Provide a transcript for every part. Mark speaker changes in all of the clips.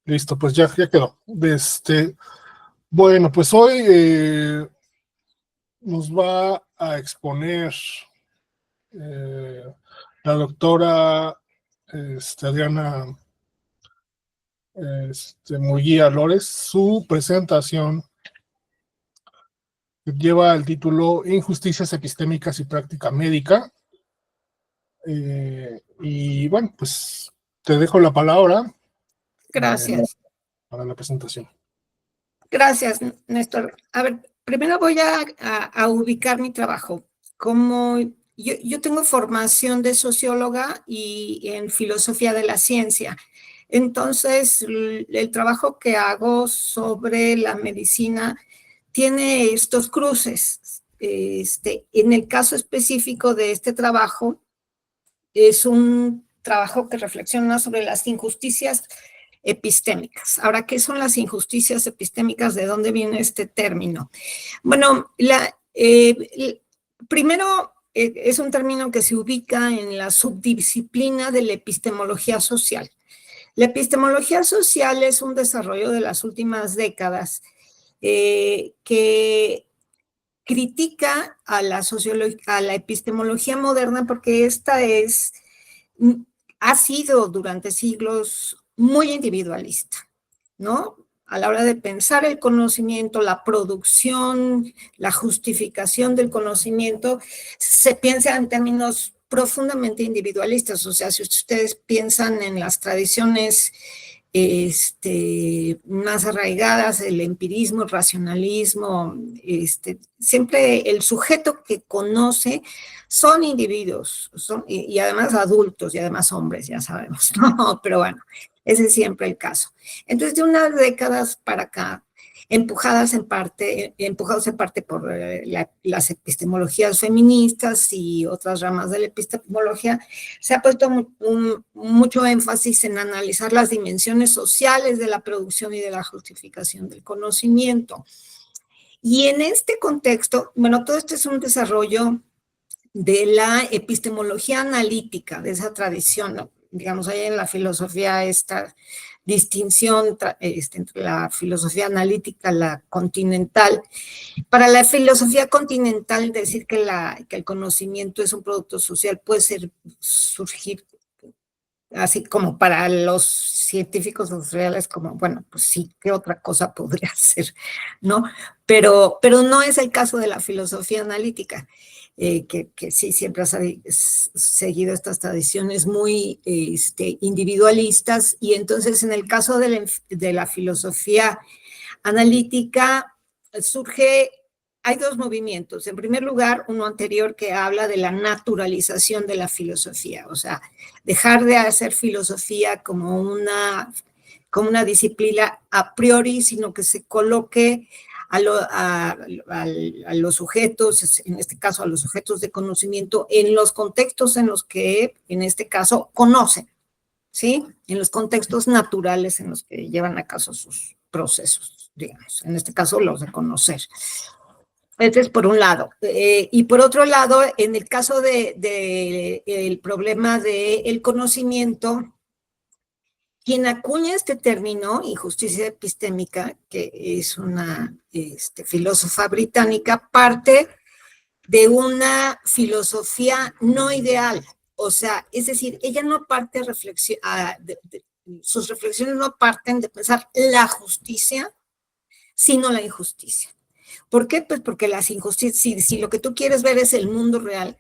Speaker 1: Listo, pues ya quedó. Bueno, pues hoy nos va a exponer la doctora Adriana Murguía Lores su presentación que lleva el título Injusticias epistémicas y práctica médica. Y bueno, pues te dejo la palabra.
Speaker 2: Gracias.
Speaker 1: Para la presentación.
Speaker 2: Gracias, Néstor. A ver, primero voy a ubicar mi trabajo. Como yo tengo formación de socióloga y en filosofía de la ciencia. Entonces, el trabajo que hago sobre la medicina tiene estos cruces. En el caso específico de este trabajo, es un trabajo que reflexiona sobre las injusticias epistémicas. Ahora, ¿qué son las injusticias epistémicas? ¿De dónde viene este término? Bueno, primero es un término que se ubica en la subdisciplina de la epistemología social. La epistemología social es un desarrollo de las últimas décadas que critica a la epistemología moderna porque esta ha sido durante siglos muy individualista, ¿no? A la hora de pensar el conocimiento, la producción, la justificación del conocimiento, se piensa en términos profundamente individualistas. O sea, si ustedes piensan en las tradiciones más arraigadas, el empirismo, el racionalismo, siempre el sujeto que conoce son individuos, y además adultos, y además hombres, ya sabemos, ¿no? Pero bueno, ese es siempre el caso. Entonces, de unas décadas para acá, empujados en parte por las epistemologías feministas y otras ramas de la epistemología, se ha puesto mucho énfasis en analizar las dimensiones sociales de la producción y de la justificación del conocimiento. Y en este contexto, bueno, todo esto es un desarrollo de la epistemología analítica, de esa tradición, ¿no? Digamos, hay en la filosofía esta distinción entre la filosofía analítica, la continental. Para la filosofía continental, decir que el conocimiento es un producto social puede surgir así como para los científicos sociales, como, bueno, pues sí, ¿qué otra cosa podría ser? ¿No? Pero no es el caso de la filosofía analítica, que sí siempre ha seguido estas tradiciones muy individualistas, y entonces en el caso de la filosofía analítica hay dos movimientos. En primer lugar, uno anterior que habla de la naturalización de la filosofía, o sea, dejar de hacer filosofía como una disciplina a priori, sino que se coloque a los sujetos, en este caso a los sujetos de conocimiento, en los contextos en los que, en este caso, conocen, ¿sí? En los contextos naturales en los que llevan a cabo sus procesos, digamos, en este caso los de conocer. Este es por un lado. Y por otro lado, en el caso del problema del conocimiento, quien acuña este término, injusticia epistémica, que es una filósofa británica, parte de una filosofía no ideal. O sea, es decir, ella no parte sus reflexiones no parten de pensar la justicia, sino la injusticia. ¿Por qué? Pues porque las injusticias, si lo que tú quieres ver es el mundo real,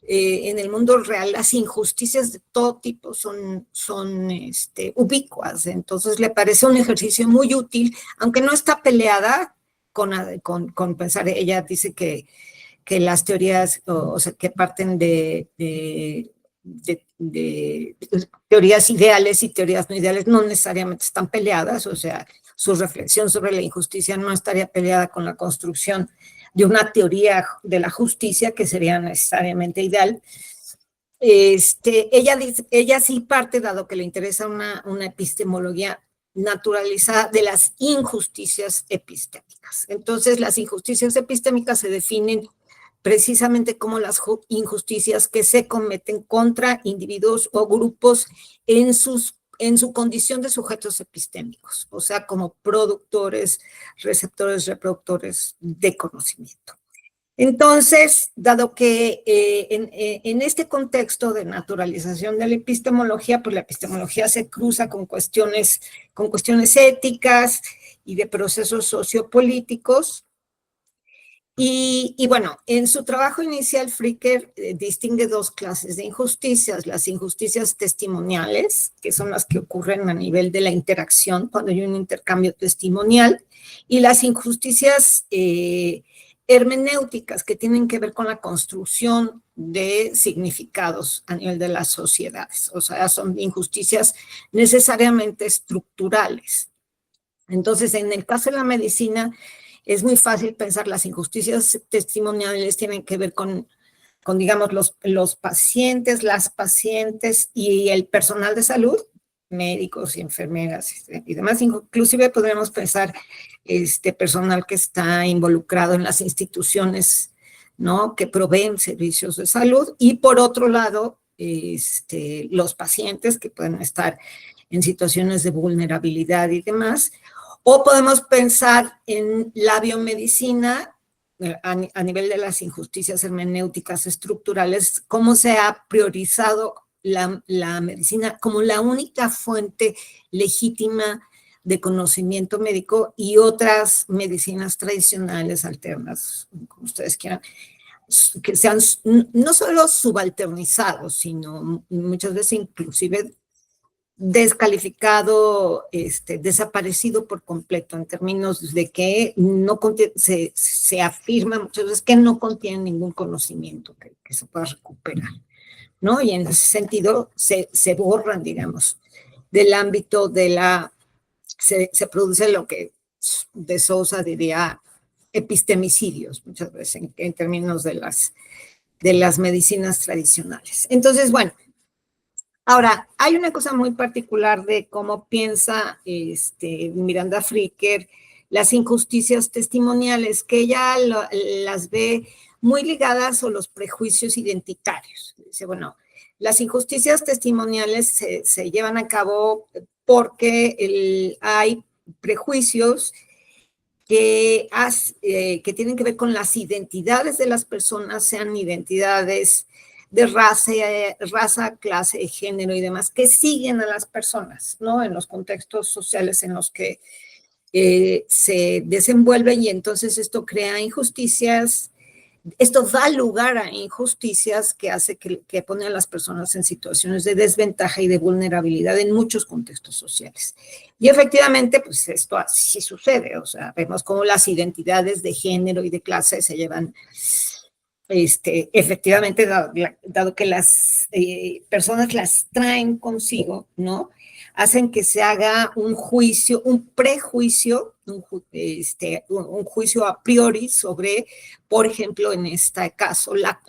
Speaker 2: en el mundo real las injusticias de todo tipo son ubicuas. Entonces le parece un ejercicio muy útil, aunque no está peleada con pensar. Ella dice que las teorías, o sea, que parten de teorías ideales y teorías no ideales no necesariamente están peleadas. O sea, su reflexión sobre la injusticia no estaría peleada con la construcción de una teoría de la justicia que sería necesariamente ideal. Ella sí parte, dado que le interesa una epistemología naturalizada, de las injusticias epistémicas. Entonces, las injusticias epistémicas se definen precisamente como las injusticias que se cometen contra individuos o grupos en sus en su condición de sujetos epistémicos, o sea, como productores, receptores, reproductores de conocimiento. Entonces, dado que en este contexto de naturalización de la epistemología, pues la epistemología se cruza con cuestiones éticas y de procesos sociopolíticos. Y bueno, en su trabajo inicial, Fricker distingue dos clases de injusticias: las injusticias testimoniales, que son las que ocurren a nivel de la interacción, cuando hay un intercambio testimonial, y las injusticias hermenéuticas, que tienen que ver con la construcción de significados a nivel de las sociedades. O sea, son injusticias necesariamente estructurales. Entonces, en el caso de la medicina, es muy fácil pensar las injusticias testimoniales tienen que ver con digamos, los pacientes, las pacientes y el personal de salud, médicos y enfermeras y demás. Inclusive podríamos pensar personal que está involucrado en las instituciones, ¿no?, que proveen servicios de salud. Y por otro lado, los pacientes que pueden estar en situaciones de vulnerabilidad y demás. O podemos pensar en la biomedicina a nivel de las injusticias hermenéuticas estructurales, cómo se ha priorizado la medicina como la única fuente legítima de conocimiento médico, y otras medicinas tradicionales, alternas, como ustedes quieran, que sean no solo subalternizados, sino muchas veces inclusive descalificado, desaparecido por completo, en términos de que no se afirma muchas veces que no contienen ningún conocimiento que se pueda recuperar, ¿no? Y en ese sentido se borran, digamos, del ámbito de se produce lo que de Sousa diría epistemicidios, muchas veces en términos de las medicinas tradicionales. Entonces, bueno, ahora, hay una cosa muy particular de cómo piensa Miranda Fricker las injusticias testimoniales, que ella las ve muy ligadas a los prejuicios identitarios. Dice, bueno, las injusticias testimoniales se llevan a cabo porque hay prejuicios que tienen que ver con las identidades de las personas, sean identidades de raza, clase, género y demás, que siguen a las personas, ¿no?, en los contextos sociales en los que se desenvuelven, y entonces esto crea injusticias. Esto da lugar a injusticias que hace que pone a las personas en situaciones de desventaja y de vulnerabilidad en muchos contextos sociales. Y efectivamente, pues esto así sucede. O sea, vemos cómo las identidades de género y de clase se llevan, efectivamente, dado que las personas las traen consigo, ¿no?, hacen que se haga un juicio, un prejuicio, un juicio a priori sobre, por ejemplo, en este caso, la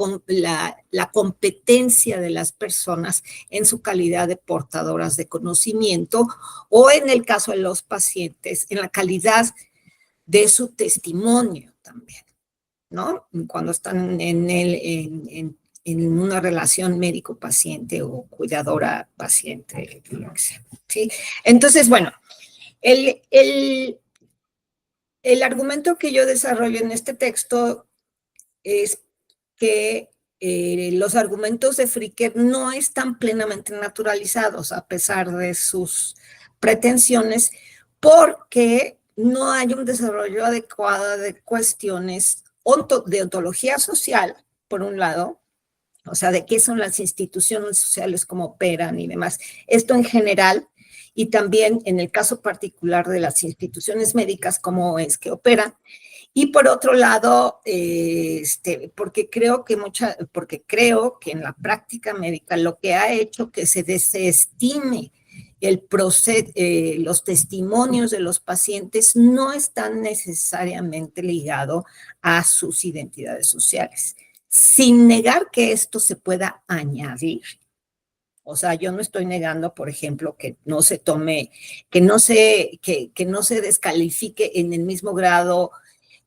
Speaker 2: competencia de las personas en su calidad de portadoras de conocimiento, o en el caso de los pacientes, en la calidad de su testimonio también, ¿no?, cuando están en una relación médico-paciente o cuidadora-paciente, ¿sí? Entonces, bueno, el argumento que yo desarrollo en este texto es que los argumentos de Fricker no están plenamente naturalizados, a pesar de sus pretensiones, porque no hay un desarrollo adecuado de cuestiones de ontología social, por un lado, o sea, de qué son las instituciones sociales, cómo operan y demás. Esto en general, y también en el caso particular de las instituciones médicas, cómo es que operan. Y por otro lado, porque creo que en la práctica médica lo que ha hecho que se desestime los testimonios de los pacientes no están necesariamente ligados a sus identidades sociales, sin negar que esto se pueda añadir. O sea, yo no estoy negando, por ejemplo, que no se descalifique en el mismo grado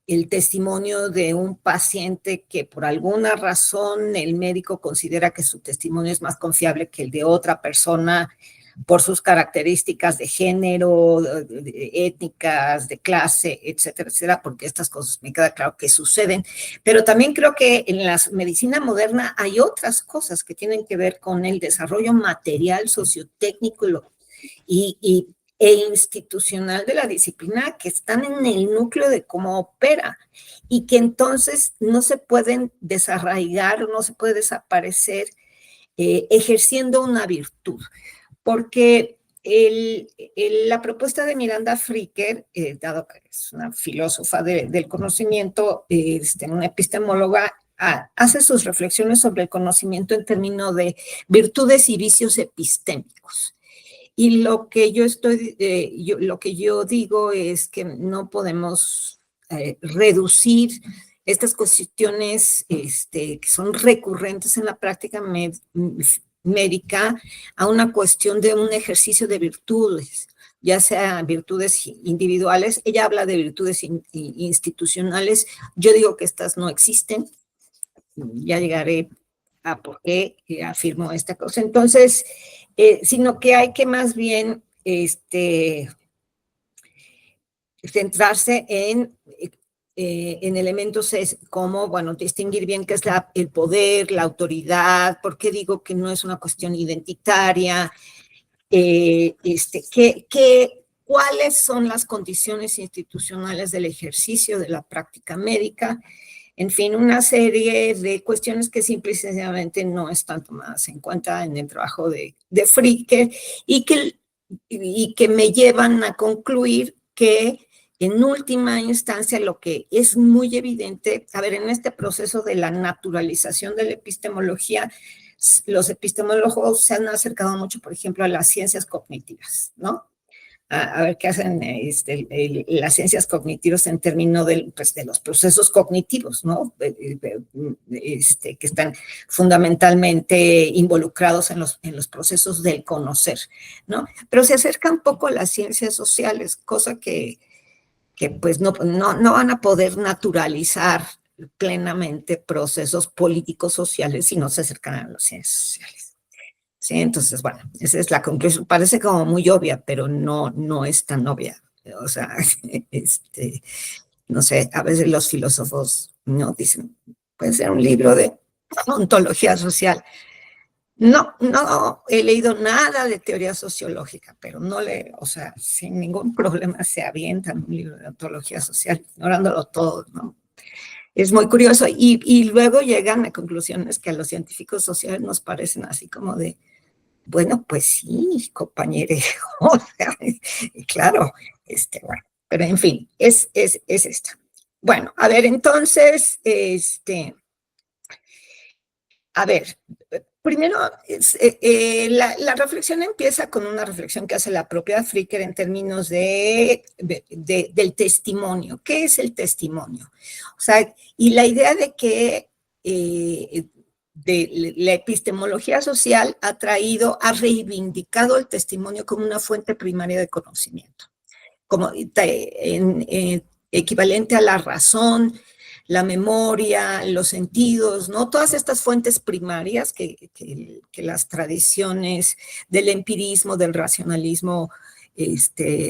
Speaker 2: el testimonio de un paciente que por alguna razón el médico considera que su testimonio es más confiable que el de otra persona por sus características de género, étnicas, de clase, etcétera, etcétera, porque estas cosas me queda claro que suceden. Pero también creo que en la medicina moderna hay otras cosas que tienen que ver con el desarrollo material, sociotécnico e institucional de la disciplina, que están en el núcleo de cómo opera y que entonces no se pueden desarraigar, no se puede desaparecer ejerciendo una virtud, porque la propuesta de Miranda Fricker, dado que es una filósofa del conocimiento, una epistemóloga, hace sus reflexiones sobre el conocimiento en términos de virtudes y vicios epistémicos. Y lo que yo digo es que no podemos reducir estas cuestiones que son recurrentes en la práctica médica a una cuestión de un ejercicio de virtudes, ya sea virtudes individuales. Ella habla de virtudes institucionales. Yo digo que estas no existen. Ya llegaré a por qué afirmo esta cosa. Entonces, sino que hay que más bien centrarse en elementos como, bueno, distinguir bien qué es el poder, la autoridad, por qué digo que no es una cuestión identitaria, cuáles son las condiciones institucionales del ejercicio de la práctica médica. En fin, una serie de cuestiones que simple y sencillamente no están tomadas en cuenta en el trabajo de Fricker y que me llevan a concluir que en última instancia lo que es muy evidente, a ver, en este proceso de la naturalización de la epistemología, los epistemólogos se han acercado mucho, por ejemplo, a las ciencias cognitivas, ¿no? A ver qué hacen las ciencias cognitivas en términos de los procesos cognitivos, ¿no? Que están fundamentalmente involucrados en los procesos del conocer, ¿no? Pero se acerca un poco a las ciencias sociales, cosa que pues no van a poder naturalizar plenamente procesos políticos sociales si no se acercan a las ciencias sociales. Sí, entonces, bueno, esa es la conclusión. Parece como muy obvia, pero no es tan obvia. O sea, no sé, a veces los filósofos no dicen, puede ser un libro de ontología social. No he leído nada de teoría sociológica, pero o sea, sin ningún problema se avientan un libro de ontología social, ignorándolo todo, ¿no? Es muy curioso. Y luego llegan a conclusiones que a los científicos sociales nos parecen así como de, bueno, pues sí, compañero, o sea, claro, bueno, pero en fin, es esta. Bueno, a ver, entonces, a ver, primero, la reflexión empieza con una reflexión que hace la propia Fricker en términos del testimonio. ¿Qué es el testimonio? O sea, y la idea de que la epistemología social ha reivindicado el testimonio como una fuente primaria de conocimiento, como equivalente a la razón, la memoria, los sentidos, ¿no? Todas estas fuentes primarias que las tradiciones del empirismo, del racionalismo,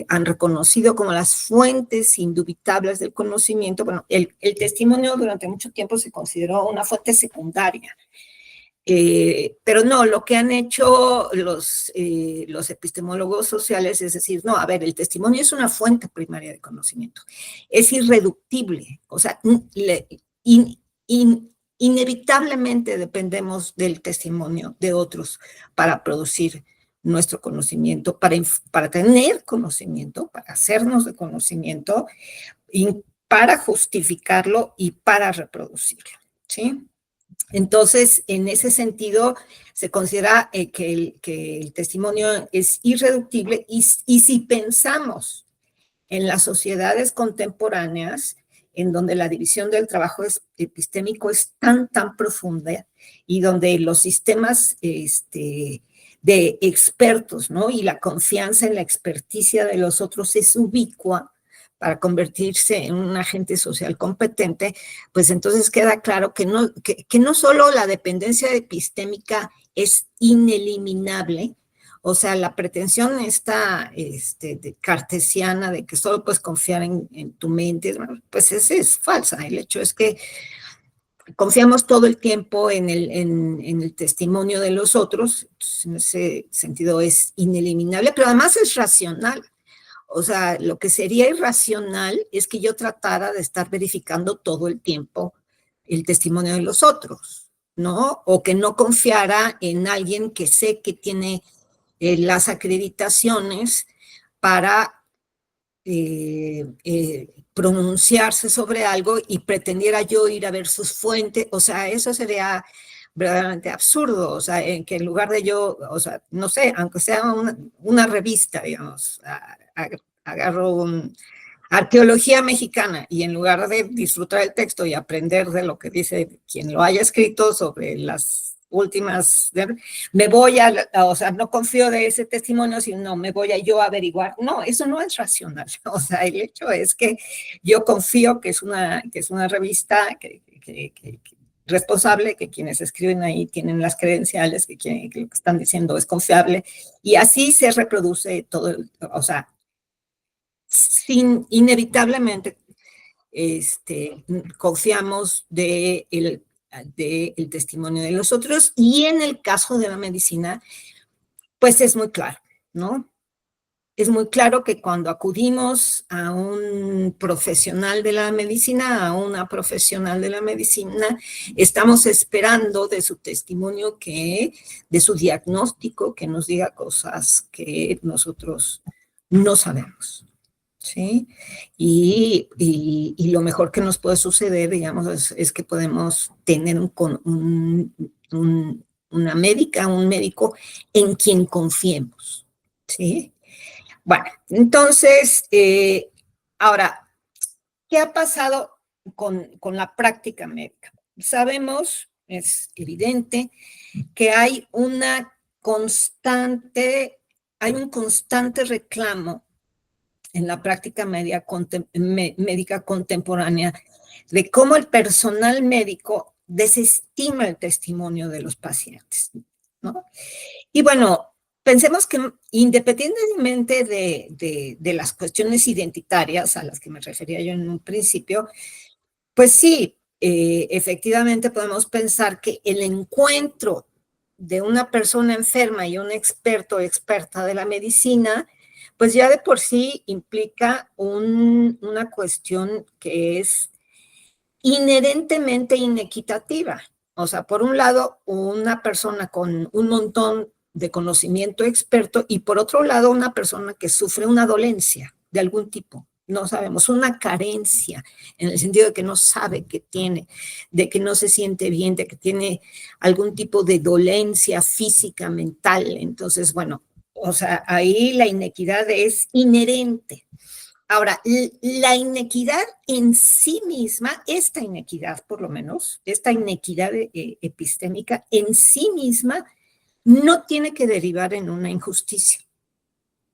Speaker 2: han reconocido como las fuentes indubitables del conocimiento. Bueno, el testimonio durante mucho tiempo se consideró una fuente secundaria. Pero no, lo que han hecho los epistemólogos sociales es decir, no, a ver, el testimonio es una fuente primaria de conocimiento, es irreductible, o sea, inevitablemente dependemos del testimonio de otros para producir nuestro conocimiento, para tener conocimiento, para hacernos de conocimiento, para justificarlo y para reproducirlo, ¿sí? Entonces, en ese sentido, se considera que el testimonio es irreductible y si pensamos en las sociedades contemporáneas, en donde la división del trabajo epistémico es tan profunda y donde los sistemas de expertos, ¿no? Y la confianza en la experticia de los otros es ubicua para convertirse en un agente social competente, pues entonces queda claro que no solo la dependencia epistémica es ineliminable, O sea, la pretensión esta cartesiana de que solo puedes confiar en tu mente, pues esa es falsa. El hecho es que confiamos todo el tiempo en el testimonio de los otros, en ese sentido es ineliminable, pero además es racional. O sea, lo que sería irracional es que yo tratara de estar verificando todo el tiempo el testimonio de los otros, ¿no? O que no confiara en alguien que sé que tiene las acreditaciones para pronunciarse sobre algo y pretendiera yo ir a ver sus fuentes. O sea, eso sería verdaderamente absurdo. O sea, en que en lugar de yo, o sea, no sé, aunque sea una revista, digamos, agarro arqueología mexicana y en lugar de disfrutar el texto y aprender de lo que dice quien lo haya escrito sobre las últimas, me voy o sea, no confío de ese testimonio, sino me voy a yo averiguar. No, eso no es racional. O sea, el hecho es que yo confío que es una revista responsable, que quienes escriben ahí tienen las credenciales, que lo que están diciendo es confiable, y así se reproduce todo, o sea, inevitablemente confiamos del testimonio de los otros, y en el caso de la medicina, pues es muy claro, ¿no? Es muy claro que cuando acudimos a un profesional de la medicina, a una profesional de la medicina, estamos esperando de su testimonio, de su diagnóstico, que nos diga cosas que nosotros no sabemos. ¿Sí? Y lo mejor que nos puede suceder, digamos, es que podemos tener una médica, un médico en quien confiemos, ¿sí? Bueno, entonces, ahora, ¿qué ha pasado con la práctica médica? Sabemos, es evidente, que hay un constante reclamo en la práctica médica contemporánea de cómo el personal médico desestima el testimonio de los pacientes, ¿no? Y bueno, pensemos que independientemente de las cuestiones identitarias a las que me refería yo en un principio, pues sí, efectivamente podemos pensar que el encuentro de una persona enferma y un experto o experta de la medicina, pues ya de por sí implica una cuestión que es inherentemente inequitativa. O sea, por un lado, una persona con un montón de conocimiento experto, y por otro lado, una persona que sufre una dolencia de algún tipo. No sabemos, una carencia, en el sentido de que no sabe qué tiene, de que no se siente bien, de que tiene algún tipo de dolencia física, mental. Entonces, bueno, o sea, ahí la inequidad es inherente. Ahora, la inequidad en sí misma, esta inequidad por lo menos, esta inequidad epistémica en sí misma, no tiene que derivar en una injusticia,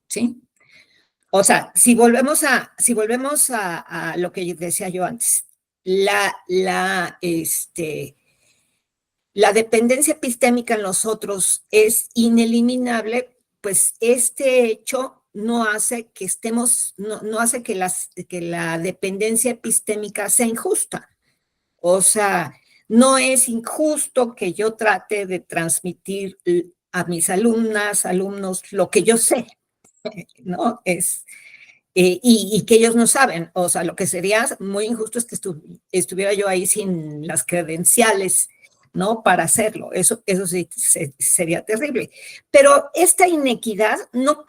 Speaker 2: ¿sí? O sea, si volvemos a lo que decía yo antes, la dependencia epistémica en los otros es ineliminable, pues este hecho no hace que no hace que la dependencia epistémica sea injusta. O sea, no es injusto que yo trate de transmitir a mis alumnos, lo que yo sé, ¿no? Y que ellos no saben. O sea, lo que sería muy injusto es que estuviera yo ahí sin las credenciales, ¿no? Para hacerlo. Eso sí sería terrible. Pero esta inequidad no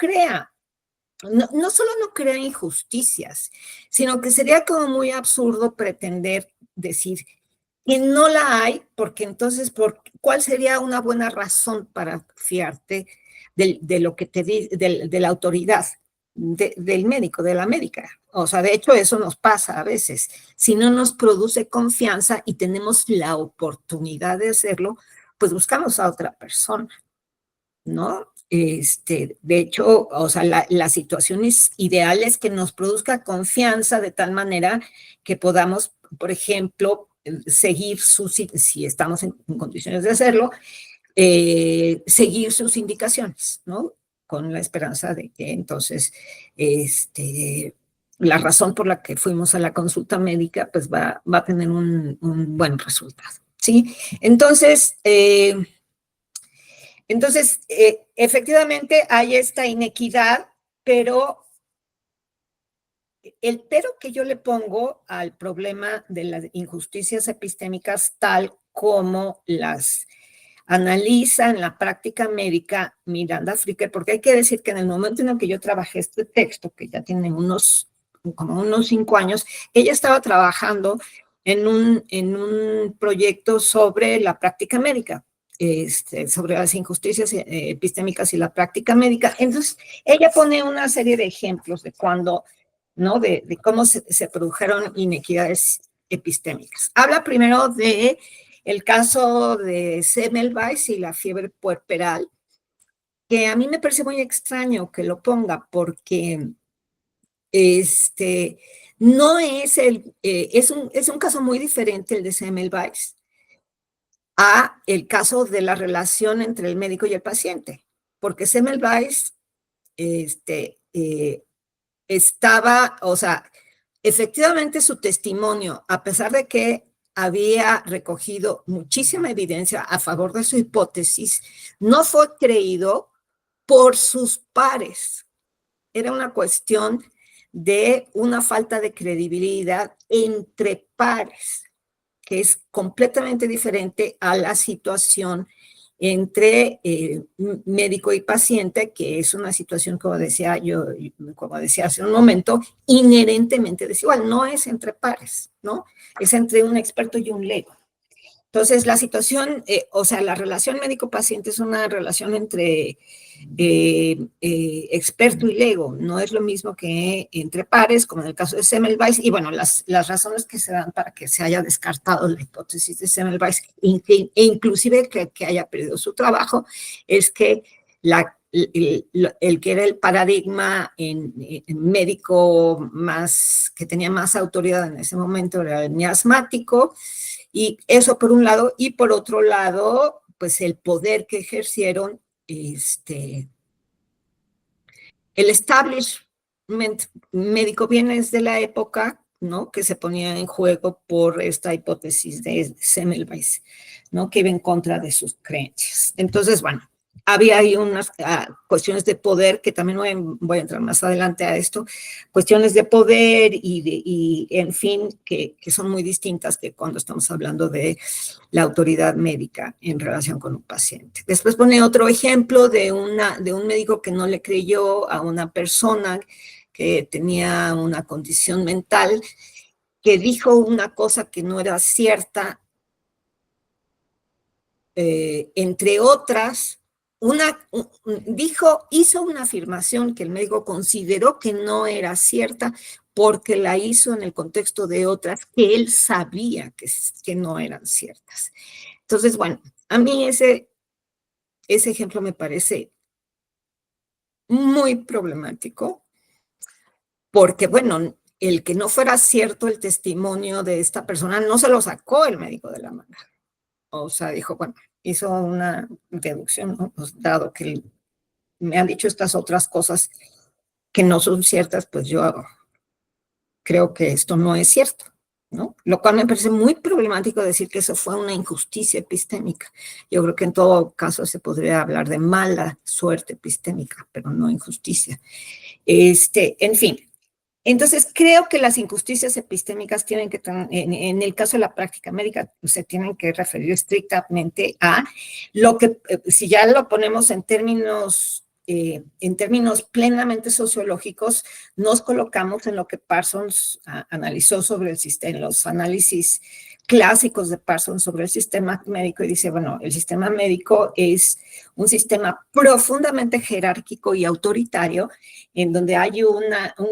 Speaker 2: solo no crea injusticias, sino que sería como muy absurdo pretender decir que no la hay, porque entonces, ¿cuál sería una buena razón para fiarte de lo que te dice, de la autoridad, del médico, de la médica? O sea, de hecho, eso nos pasa a veces. Si no nos produce confianza y tenemos la oportunidad de hacerlo, pues buscamos a otra persona, ¿no? De hecho, o sea, la situación ideal es que nos produzca confianza de tal manera que podamos, por ejemplo, seguir si estamos en condiciones de hacerlo, seguir sus indicaciones, ¿no? con la esperanza de que entonces la razón por la que fuimos a la consulta médica pues va a tener un buen resultado, ¿sí? Entonces, efectivamente hay esta inequidad, pero el pero que yo le pongo al problema de las injusticias epistémicas tal como las analiza en la práctica médica Miranda Fricker, porque hay que decir que en el momento en el que yo trabajé este texto, que ya tiene como unos 5 años, ella estaba trabajando en un proyecto sobre la práctica médica, sobre las injusticias epistémicas y la práctica médica. Entonces, ella pone una serie de ejemplos de cuando, ¿no? De cómo se produjeron inequidades epistémicas. Habla primero de el caso de Semmelweis y la fiebre puerperal, que a mí me parece muy extraño que lo ponga, porque no es es un caso muy diferente el de Semmelweis a el caso de la relación entre el médico y el paciente, porque Semmelweis estaba, o sea, efectivamente su testimonio, a pesar de que había recogido muchísima evidencia a favor de su hipótesis, no fue creído por sus pares. Era una cuestión de una falta de credibilidad entre pares, que es completamente diferente a la situación entre médico y paciente, que es una situación, como decía hace un momento, inherentemente desigual. No es entre pares, ¿no? Es entre un experto y un lego. Entonces, la situación, o sea, la relación médico-paciente es una relación entre experto y lego. No es lo mismo que entre pares, como en el caso de Semmelweis. Y bueno, las razones que se dan para que se haya descartado la hipótesis de Semmelweis e inclusive que haya perdido su trabajo, es que el que era el paradigma en médico más, que tenía más autoridad en ese momento era el miasmático. Y eso por un lado, y por otro lado, pues el poder que ejercieron el establishment médico bienes de la época, ¿no? Que se ponía en juego por esta hipótesis de Semmelweis, ¿no? Que iba en contra de sus creencias. Entonces, bueno, había ahí unas cuestiones de poder, que también voy a entrar más adelante a esto, cuestiones de poder y en fin, que son muy distintas que cuando estamos hablando de la autoridad médica en relación con un paciente. Después pone otro ejemplo de un médico que no le creyó a una persona que tenía una condición mental, que dijo una cosa que no era cierta, entre otras, hizo una afirmación que el médico consideró que no era cierta porque la hizo en el contexto de otras que él sabía que no eran ciertas. Entonces, bueno, a mí ese ejemplo me parece muy problemático porque, bueno, el que no fuera cierto el testimonio de esta persona no se lo sacó el médico de la manga. O sea, dijo, bueno, hizo una deducción, ¿no? Pues, dado que me han dicho estas otras cosas que no son ciertas, pues yo creo que esto no es cierto, ¿no? Lo cual me parece muy problemático decir que eso fue una injusticia epistémica. Yo creo que en todo caso se podría hablar de mala suerte epistémica, pero no injusticia. En fin. Entonces, creo que las injusticias epistémicas tienen que, en el caso de la práctica médica, pues, se tienen que referir estrictamente a lo que, si ya lo ponemos en términos plenamente sociológicos, nos colocamos en lo que Parsons analizó sobre el sistema, en los análisis clásicos de Parsons sobre el sistema médico, y dice, bueno, el sistema médico es un sistema profundamente jerárquico y autoritario, en donde hay un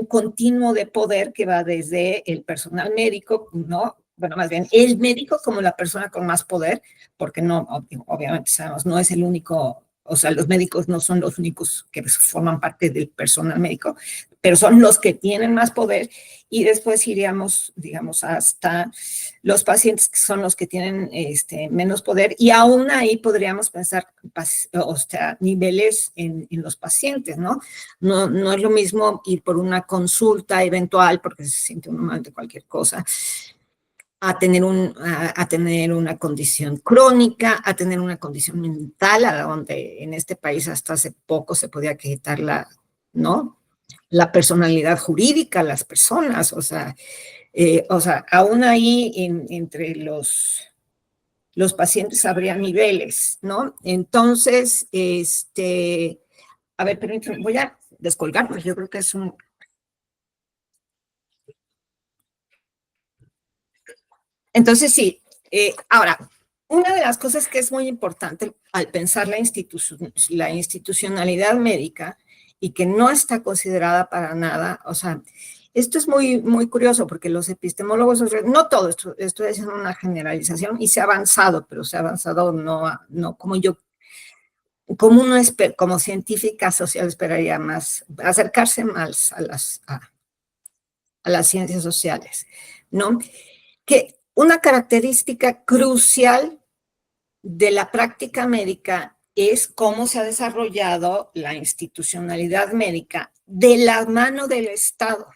Speaker 2: continuo de poder que va desde el personal médico, ¿no? Bueno, más bien el médico como la persona con más poder, porque no, obviamente sabemos, no es el único o sea, los médicos no son los únicos que forman parte del personal médico, pero son los que tienen más poder, y después iríamos, digamos, hasta los pacientes, que son los que tienen menos poder, y aún ahí podríamos pensar, o sea, niveles en los pacientes, ¿no? No es lo mismo ir por una consulta eventual, porque se siente uno mal de cualquier cosa, a tener una condición crónica, a tener una condición mental, a donde en este país hasta hace poco se podía quitar ¿no? La personalidad jurídica a las personas, o sea, aún ahí entre los pacientes habría niveles, ¿no? Entonces, a ver, permítanme, voy a descolgar, porque yo creo que es un... Entonces, sí, ahora, una de las cosas que es muy importante al pensar la institucionalidad médica y que no está considerada para nada, o sea, esto es muy, muy curioso porque los epistemólogos, no todo estoy haciendo una generalización y se ha avanzado, pero se ha avanzado no como yo, como científica social esperaría más, acercarse más a las ciencias sociales, ¿no? Que una característica crucial de la práctica médica es cómo se ha desarrollado la institucionalidad médica de la mano del Estado,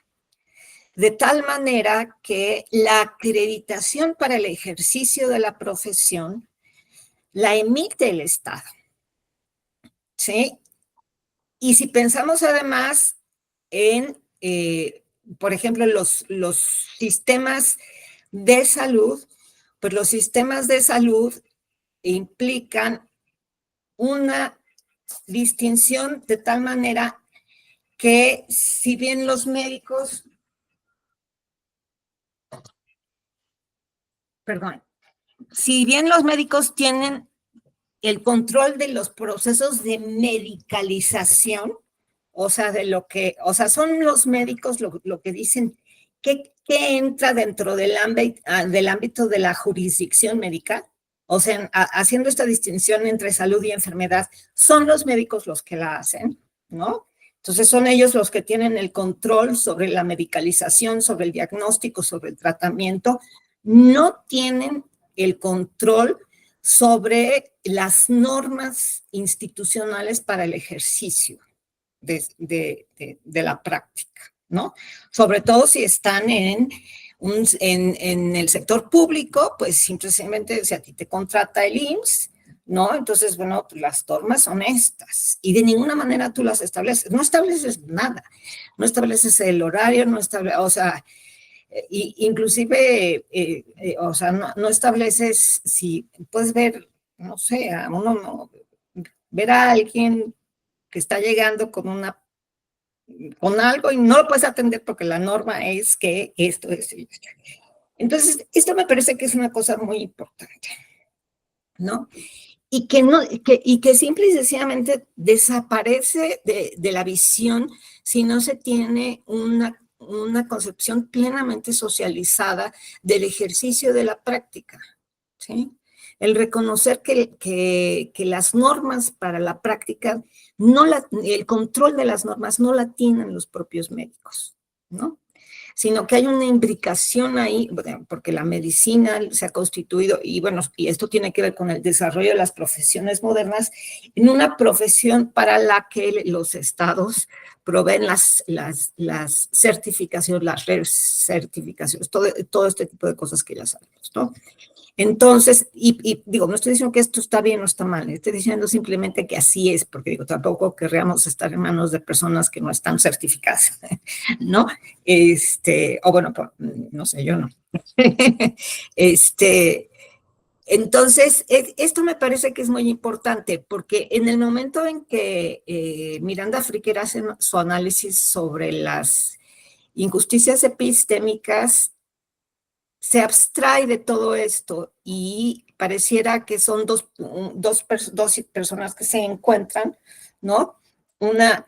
Speaker 2: de tal manera que la acreditación para el ejercicio de la profesión la emite el Estado, ¿sí? Y si pensamos además en, por ejemplo, los sistemas de salud, pues los sistemas de salud implican una distinción de tal manera que si bien los médicos, perdón, si bien los médicos tienen el control de los procesos de medicalización, o sea, son los médicos lo que dicen que entra dentro del ámbito de la jurisdicción médica, o sea, haciendo esta distinción entre salud y enfermedad, son los médicos los que la hacen, ¿no? Entonces son ellos los que tienen el control sobre la medicalización, sobre el diagnóstico, sobre el tratamiento, no tienen el control sobre las normas institucionales para el ejercicio de la práctica, ¿no? Sobre todo si están en el sector público, pues simplemente si a ti te contrata el IMSS, ¿no? Entonces, bueno, las normas son estas y de ninguna manera tú las estableces, no estableces nada, no estableces el horario, o sea, inclusive, o sea, no estableces si puedes ver, no sé, ver a alguien que está llegando con algo y no lo puedes atender porque la norma es que esto es. Entonces, esto me parece que es una cosa muy importante, ¿no? Y que simple y sencillamente desaparece de la visión si no se tiene una concepción plenamente socializada del ejercicio de la práctica, ¿sí? El reconocer que las normas para la práctica, el control de las normas no la tienen los propios médicos, ¿no? Sino que hay una imbricación ahí, porque la medicina se ha constituido, y bueno, y esto tiene que ver con el desarrollo de las profesiones modernas, en una profesión para la que los estados proveen las certificaciones, las recertificaciones, todo este tipo de cosas que ya sabemos, ¿no? Entonces, y digo, no estoy diciendo que esto está bien o está mal, estoy diciendo simplemente que así es, porque digo, tampoco querríamos estar en manos de personas que no están certificadas, ¿no? O bueno, no sé, yo no. Entonces, esto me parece que es muy importante, porque en el momento en que Miranda Fricker hace su análisis sobre las injusticias epistémicas, se abstrae de todo esto y pareciera que son dos personas que se encuentran, ¿no? Una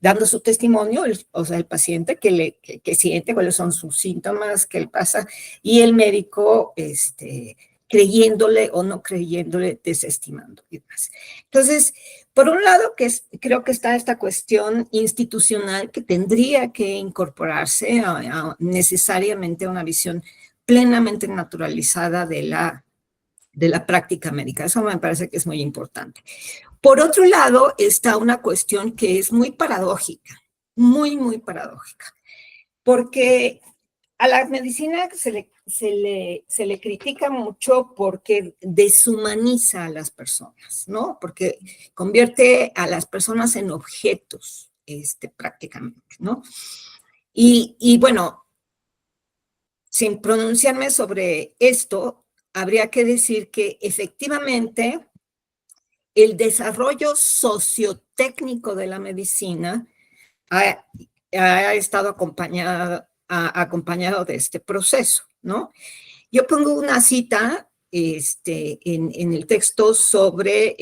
Speaker 2: dando su testimonio, o sea, el paciente que siente cuáles son sus síntomas, que él pasa, y el médico que creyéndole o no creyéndole, desestimando y demás. Entonces, por un lado, creo que está esta cuestión institucional que tendría que incorporarse necesariamente a una visión plenamente naturalizada de la práctica médica. Eso me parece que es muy importante. Por otro lado, está una cuestión que es muy paradójica, muy, muy paradójica, porque a la medicina se le critica mucho porque deshumaniza a las personas, ¿no? Porque convierte a las personas en objetos, prácticamente, ¿no? Y bueno, sin pronunciarme sobre esto, habría que decir que efectivamente el desarrollo sociotécnico de la medicina ha estado acompañado de este proceso, ¿no? Yo pongo una cita en el texto sobre,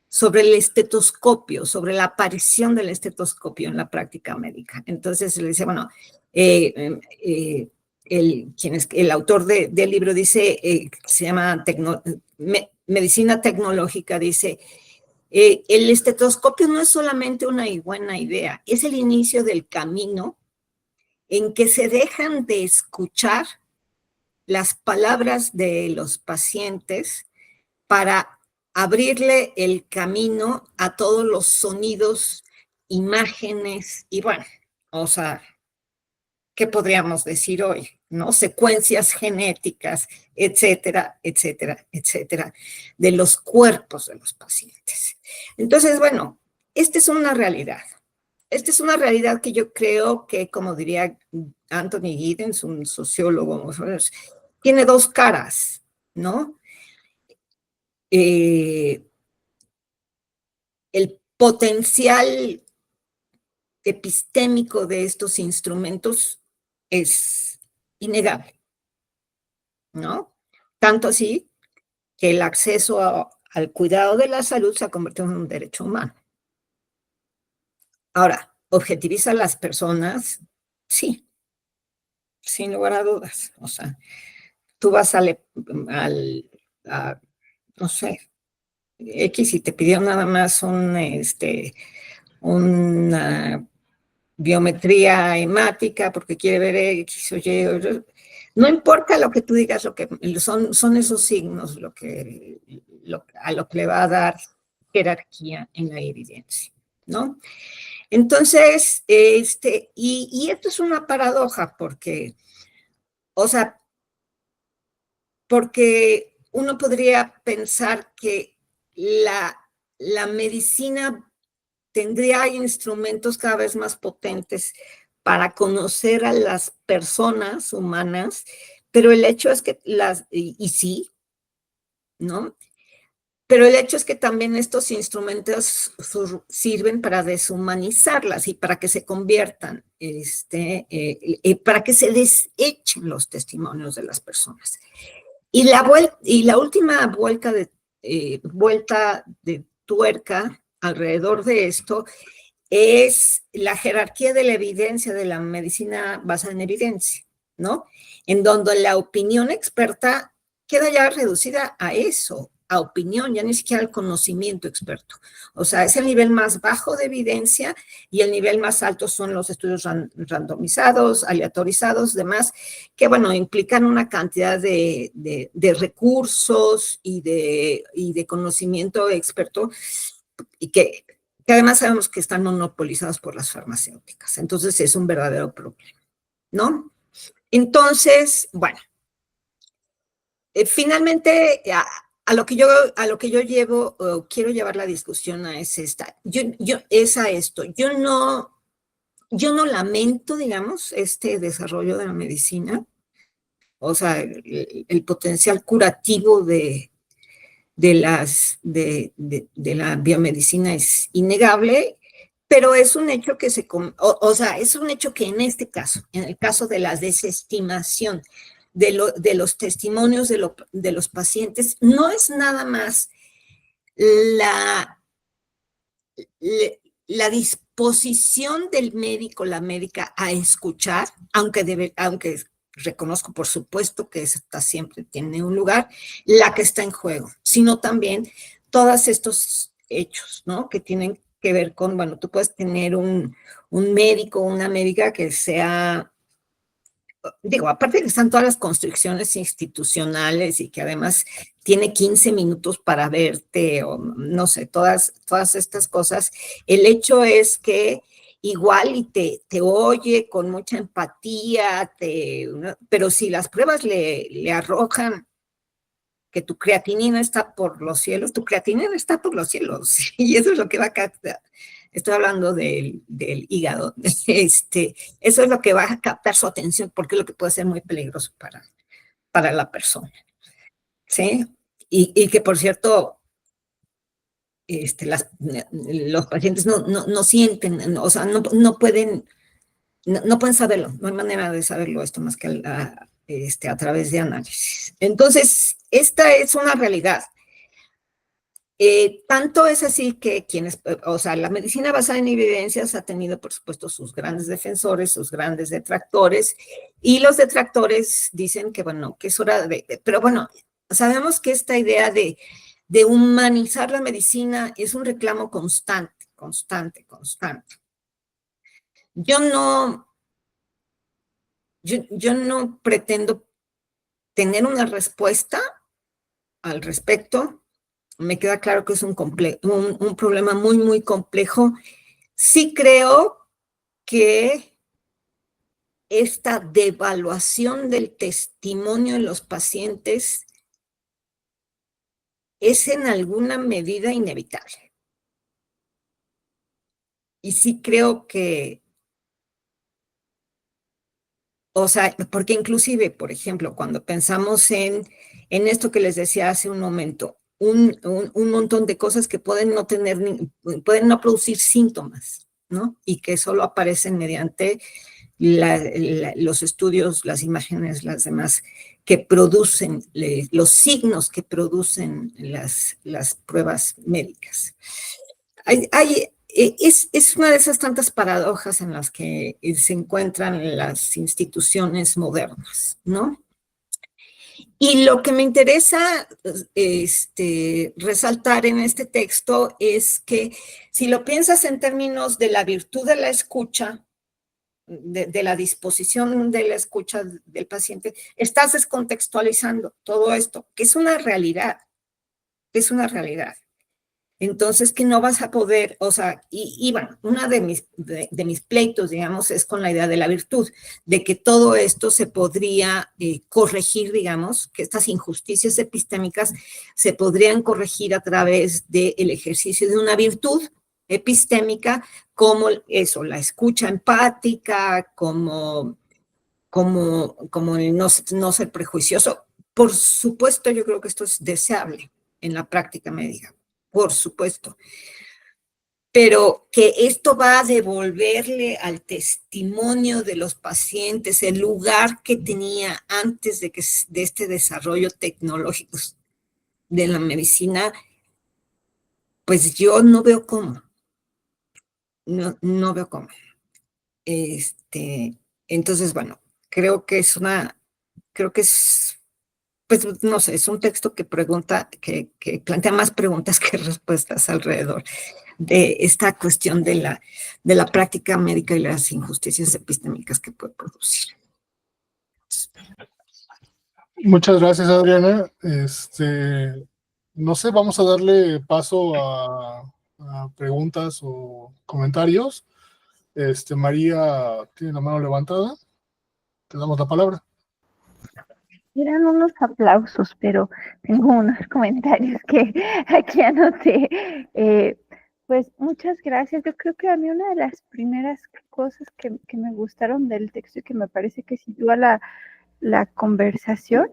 Speaker 2: sobre el estetoscopio, sobre la aparición del estetoscopio en la práctica médica. Entonces le dice, bueno, el autor del libro dice, se llama Medicina Tecnológica, dice, el estetoscopio no es solamente una buena idea, es el inicio del camino en que se dejan de escuchar las palabras de los pacientes para abrirle el camino a todos los sonidos, imágenes y bueno, o sea, ¿qué podríamos decir hoy? ¿No? Secuencias genéticas, etcétera, etcétera, etcétera, de los cuerpos de los pacientes. Entonces, bueno, esta es una realidad. Esta es una realidad que yo creo que, como diría Anthony Giddens, un sociólogo, tiene dos caras, ¿no? El potencial epistémico de estos instrumentos es innegable, ¿no? Tanto así que el acceso al cuidado de la salud se ha convertido en un derecho humano. Ahora, ¿objetiviza a las personas? Sí, sin lugar a dudas. O sea, tú vas no sé, X y te pidió nada más una biometría hemática porque quiere ver X o Y. No importa lo que tú digas, lo que son esos signos a lo que le va a dar jerarquía en la evidencia, ¿no? Entonces, y esto es una paradoja porque, o sea, porque uno podría pensar que la medicina tendría instrumentos cada vez más potentes para conocer a las personas humanas, pero el hecho es que y sí, ¿no? Pero el hecho es que también estos instrumentos sirven para deshumanizarlas y para que se conviertan, para que se desechen los testimonios de las personas. Y la última vuelta de tuerca alrededor de esto es la jerarquía de la evidencia de la medicina basada en evidencia, ¿no? En donde la opinión experta queda ya reducida a eso, a opinión, ya ni siquiera al conocimiento experto. O sea, es el nivel más bajo de evidencia y el nivel más alto son los estudios randomizados, aleatorizados, demás, que, bueno, implican una cantidad de recursos y de conocimiento experto y que además sabemos que están monopolizados por las farmacéuticas. Entonces es un verdadero problema, ¿no? Entonces, bueno, finalmente a lo que yo quiero llevar la discusión es esta. Es a esto. Yo no lamento, digamos, este desarrollo de la medicina, o sea, el potencial curativo de la biomedicina es innegable, pero es un hecho que es un hecho que en este caso, en el caso de la desestimación de los testimonios de los pacientes, no es nada más la disposición del médico, la médica, a escuchar, aunque reconozco por supuesto que esta siempre tiene un lugar, la que está en juego, sino también todos estos hechos, ¿no? Que tienen que ver con, bueno, tú puedes tener un médico, una médica que sea, digo, aparte de que están todas las construcciones institucionales y que además tiene 15 minutos para verte, o no sé, todas estas cosas, el hecho es que igual y te oye con mucha empatía, pero si las pruebas le arrojan que tu creatinina está por los cielos, tu creatinina está por los cielos, y eso es lo que va a captar. Estoy hablando del hígado. Eso es lo que va a captar su atención, porque es lo que puede ser muy peligroso para la persona. ¿Sí? Y que, por cierto, los pacientes no sienten, o sea, no pueden saberlo, no hay manera de saberlo esto más que a través de análisis. Entonces, esta es una realidad. Tanto es así que o sea, la medicina basada en evidencias ha tenido, por supuesto, sus grandes defensores, sus grandes detractores, y los detractores dicen que, bueno, que es hora pero bueno, sabemos que esta idea de humanizar la medicina es un reclamo constante. Yo no pretendo tener una respuesta al respecto. Me queda claro que es un problema muy, muy complejo. Sí creo que esta devaluación del testimonio de los pacientes es en alguna medida inevitable. Y sí creo que, o sea, porque inclusive, por ejemplo, cuando pensamos en esto que les decía hace un momento, un montón de cosas que pueden pueden no producir síntomas, ¿no? Y que solo aparecen mediante los estudios, las imágenes, las demás, que producen, los signos que producen las pruebas médicas. Es una de esas tantas paradojas en las que se encuentran las instituciones modernas, ¿no? Y lo que me interesa resaltar en este texto es que si lo piensas en términos de la virtud de la escucha, de la disposición de la escucha del paciente, estás descontextualizando todo esto, que es una realidad, Entonces, que no vas a poder, o sea, y bueno, una de mis pleitos, digamos, es con la idea de la virtud, de que todo esto se podría corregir, digamos, que estas injusticias epistémicas se podrían corregir a través del ejercicio de una virtud epistémica, como eso, la escucha empática, como el no ser prejuicioso. Por supuesto, yo creo que esto es deseable en la práctica médica, por supuesto. Pero que esto va a devolverle al testimonio de los pacientes el lugar que tenía antes de este desarrollo tecnológico de la medicina, pues yo no veo cómo. No veo cómo. Entonces, bueno, creo que es, pues no sé, es un texto que plantea más preguntas que respuestas alrededor de esta cuestión de la práctica médica y las injusticias epistémicas que puede producir.
Speaker 1: Muchas gracias, Adriana. No sé, vamos a darle paso a preguntas o comentarios. María tiene la mano levantada. Te damos la palabra.
Speaker 3: Eran unos aplausos, pero tengo unos comentarios que aquí anoté. Pues muchas gracias. Yo creo que a mí una de las primeras cosas que me gustaron del texto y que me parece que sitúa la conversación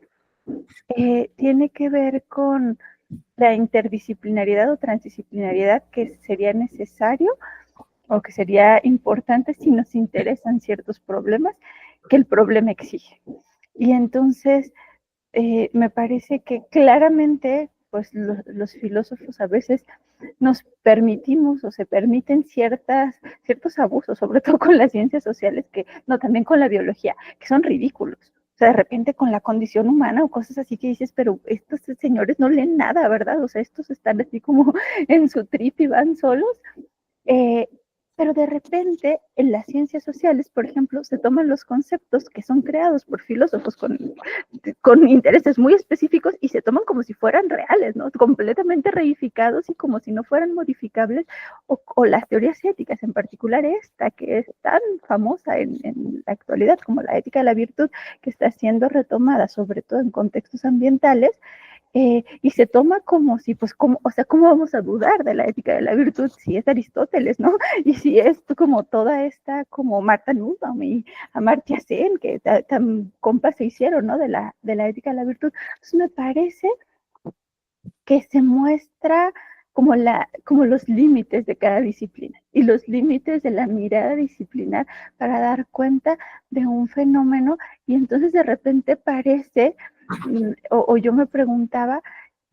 Speaker 3: tiene que ver con la interdisciplinariedad o transdisciplinariedad que sería necesario o que sería importante si nos interesan ciertos problemas que el problema exige. Y entonces me parece que claramente pues los filósofos a veces nos permitimos o se permiten ciertos abusos, sobre todo con las ciencias sociales, también con la biología, que son ridículos. O sea, de repente con la condición humana o cosas así que dices, pero estos señores no leen nada, ¿verdad? O sea, estos están así como en su trip y van solos. Eh, pero de repente en las ciencias sociales, por ejemplo, se toman los conceptos que son creados por filósofos con intereses muy específicos y se toman como si fueran reales, ¿no? Completamente reificados y como si no fueran modificables, o las teorías éticas, en particular esta, que es tan famosa en la actualidad como la ética de la virtud, que está siendo retomada, sobre todo en contextos ambientales, y se toma como si, pues, como, o sea, ¿cómo vamos a dudar de la ética de la virtud si es Aristóteles, ¿no? Y si es como toda esta, como Marta Nussbaum y Amartya Sen, que tan compas se hicieron, ¿no? De la ética de la virtud. Entonces me parece que se muestra como los límites de cada disciplina y los límites de la mirada disciplinar para dar cuenta de un fenómeno, y entonces de repente parece, o yo me preguntaba,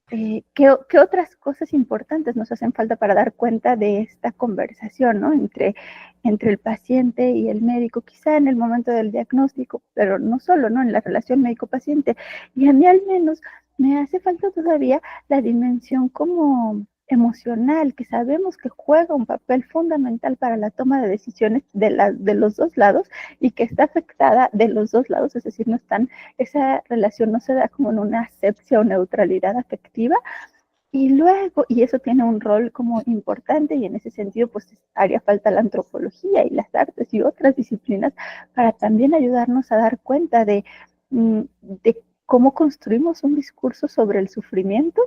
Speaker 3: ¿qué otras cosas importantes nos hacen falta para dar cuenta de esta conversación, ¿no? entre el paciente y el médico, quizá en el momento del diagnóstico, pero no solo, ¿no? En la relación médico-paciente. Y a mí al menos me hace falta todavía la dimensión como emocional, que sabemos que juega un papel fundamental para la toma de decisiones de los dos lados, y que está afectada de los dos lados, es decir, esa relación no se da como en una asepsia o neutralidad afectiva. Y luego, y eso tiene un rol como importante, y en ese sentido pues haría falta la antropología y las artes y otras disciplinas para también ayudarnos a dar cuenta de cómo construimos un discurso sobre el sufrimiento,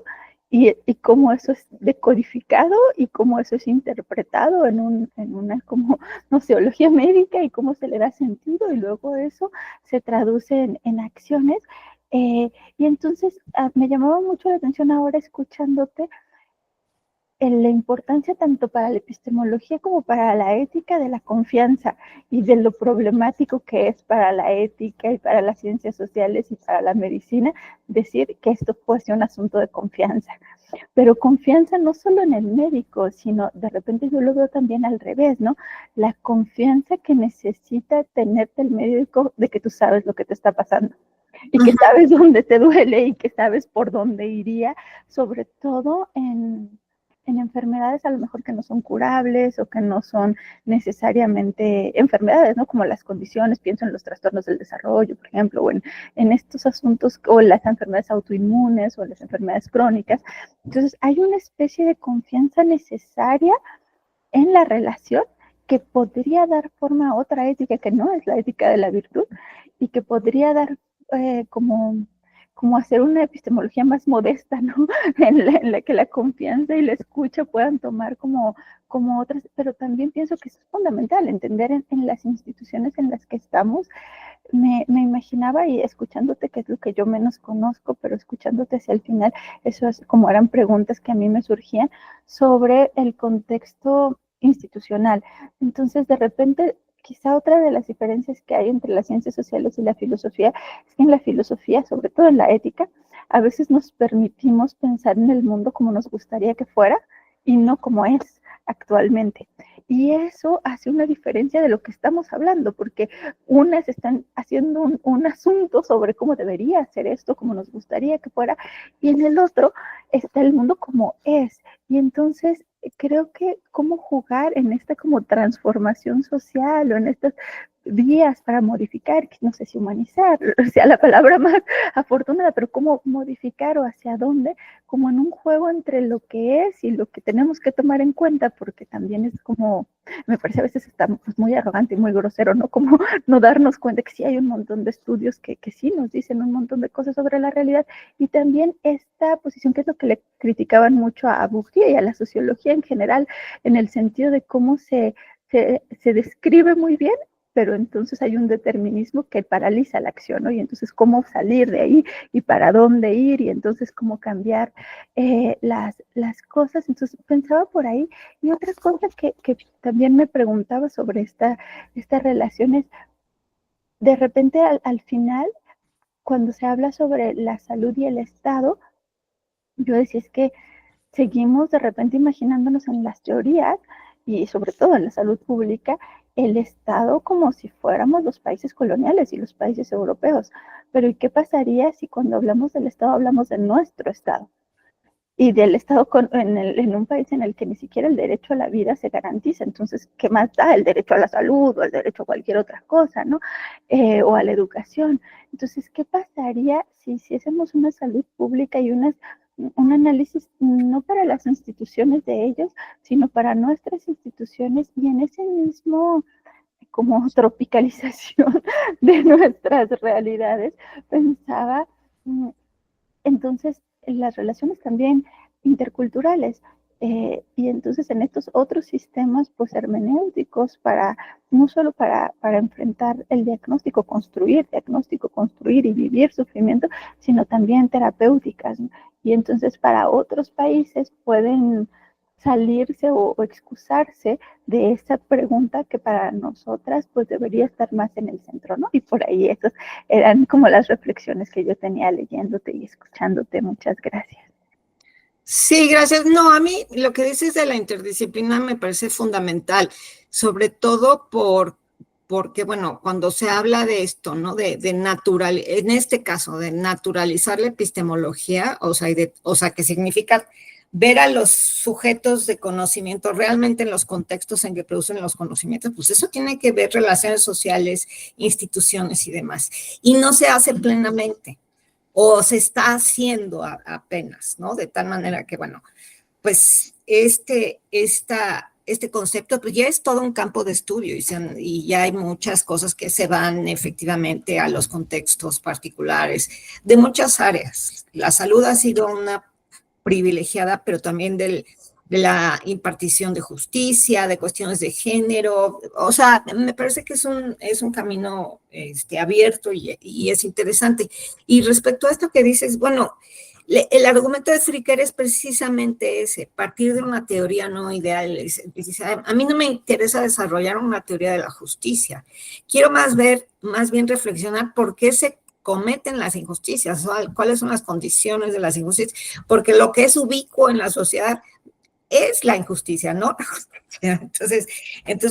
Speaker 3: y cómo eso es decodificado y cómo eso es interpretado en una como noceología médica, y cómo se le da sentido, y luego eso se traduce en acciones. Y entonces me llamaba mucho la atención ahora escuchándote en la importancia tanto para la epistemología como para la ética de la confianza, y de lo problemático que es para la ética y para las ciencias sociales y para la medicina decir que esto puede ser un asunto de confianza. Pero confianza no solo en el médico, sino de repente yo lo veo también al revés, ¿no? La confianza que necesita tenerte el médico de que tú sabes lo que te está pasando, y que sabes dónde te duele, y que sabes por dónde iría, sobre todo en enfermedades a lo mejor que no son curables o que no son necesariamente enfermedades, ¿no? Como las condiciones, pienso en los trastornos del desarrollo, por ejemplo, o en estos asuntos, o las enfermedades autoinmunes o las enfermedades crónicas. Entonces, hay una especie de confianza necesaria en la relación que podría dar forma a otra ética que no es la ética de la virtud, y que podría dar como hacer una epistemología más modesta, ¿no? En la que la confianza y la escucha puedan tomar como otras, pero también pienso que eso es fundamental, entender en las instituciones en las que estamos. Me imaginaba, y escuchándote, que es lo que yo menos conozco, pero escuchándote hacia el final, eso es como eran preguntas que a mí me surgían sobre el contexto institucional. Entonces, de repente, quizá otra de las diferencias que hay entre las ciencias sociales y la filosofía es que en la filosofía, sobre todo en la ética, a veces nos permitimos pensar en el mundo como nos gustaría que fuera y no como es actualmente. Y eso hace una diferencia de lo que estamos hablando, porque unas están haciendo un asunto sobre cómo debería ser esto, como nos gustaría que fuera, y en el otro está el mundo como es. Y entonces creo que cómo jugar en esta como transformación social, o en estos vías para modificar, no sé si humanizar sea la palabra más afortunada, pero cómo modificar o hacia dónde, como en un juego entre lo que es y lo que tenemos que tomar en cuenta, porque también es como, me parece a veces está pues muy arrogante y muy grosero, ¿no? Como no darnos cuenta que sí hay un montón de estudios que sí nos dicen un montón de cosas sobre la realidad, y también esta posición que es lo que le criticaban mucho a Bourdieu y a la sociología en general, en el sentido de cómo se describe muy bien, pero entonces hay un determinismo que paraliza la acción, ¿no? Y entonces cómo salir de ahí y para dónde ir, y entonces cómo cambiar las cosas. Entonces pensaba por ahí. Y otra cosa que también me preguntaba sobre estas relaciones, de repente al final, cuando se habla sobre la salud y el Estado, yo decía, es que seguimos de repente imaginándonos en las teorías y sobre todo en la salud pública, el Estado como si fuéramos los países coloniales y los países europeos. Pero ¿y qué pasaría si cuando hablamos del Estado hablamos de nuestro Estado? Y del Estado en un país en el que ni siquiera el derecho a la vida se garantiza. Entonces, ¿qué más da el derecho a la salud o el derecho a cualquier otra cosa, ¿no? O a la educación. Entonces, ¿qué pasaría si hiciésemos una salud pública y un análisis no para las instituciones de ellos, sino para nuestras instituciones y en ese mismo como tropicalización de nuestras realidades, pensaba entonces las relaciones también interculturales. Y entonces en estos otros sistemas pues hermenéuticos para no solo para enfrentar el diagnóstico, construir y vivir sufrimiento, sino también terapéuticas, ¿no? Y entonces para otros países pueden salirse o excusarse de esa pregunta que para nosotras pues debería estar más en el centro, ¿no? Y por ahí esas eran como las reflexiones que yo tenía leyéndote y escuchándote. Muchas gracias.
Speaker 2: Sí, gracias. No, a mí lo que dices de la interdisciplina me parece fundamental, sobre todo porque, bueno, cuando se habla de esto, ¿no? En este caso, de naturalizar la epistemología, o sea, que significa ver a los sujetos de conocimiento realmente en los contextos en que producen los conocimientos, pues eso tiene que ver relaciones sociales, instituciones y demás. Y no se hace plenamente, o se está haciendo apenas, ¿no? De tal manera que, bueno, pues este concepto pues ya es todo un campo de estudio y ya hay muchas cosas que se van efectivamente a los contextos particulares de muchas áreas. La salud ha sido una privilegiada, pero también de la impartición de justicia, de cuestiones de género. O sea, me parece que es un camino abierto y es interesante. Y respecto a esto que dices, bueno, el argumento de Fricker es precisamente ese, partir de una teoría no ideal. A mí no me interesa desarrollar una teoría de la justicia. Quiero más bien reflexionar por qué se cometen las injusticias, cuáles son las condiciones de las injusticias, porque lo que es ubicuo en la sociedad es la injusticia, ¿no? Entonces,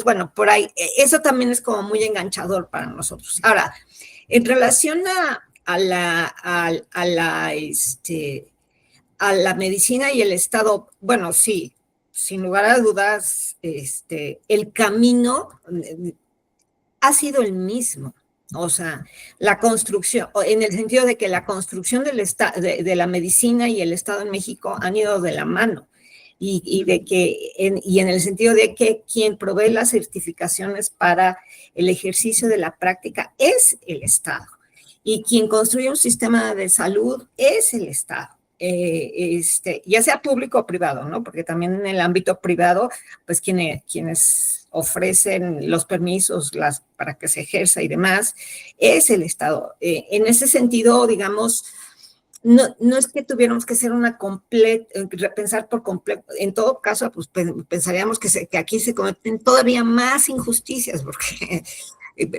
Speaker 2: bueno, por ahí, eso también es como muy enganchador para nosotros. Ahora, en relación a la medicina y el Estado, bueno, sí, sin lugar a dudas, el camino ha sido el mismo. O sea, la construcción, en el sentido de que la construcción de la medicina y el Estado en México han ido de la mano. Y en el sentido de que quien provee las certificaciones para el ejercicio de la práctica es el Estado. Y quien construye un sistema de salud es el Estado. Ya sea público o privado, ¿no? Porque también en el ámbito privado, pues quienes ofrecen los permisos para que se ejerza y demás, es el Estado. En ese sentido, digamos, no es que tuviéramos que hacer repensar por completo. En todo caso, pues pensaríamos que aquí se cometen todavía más injusticias, porque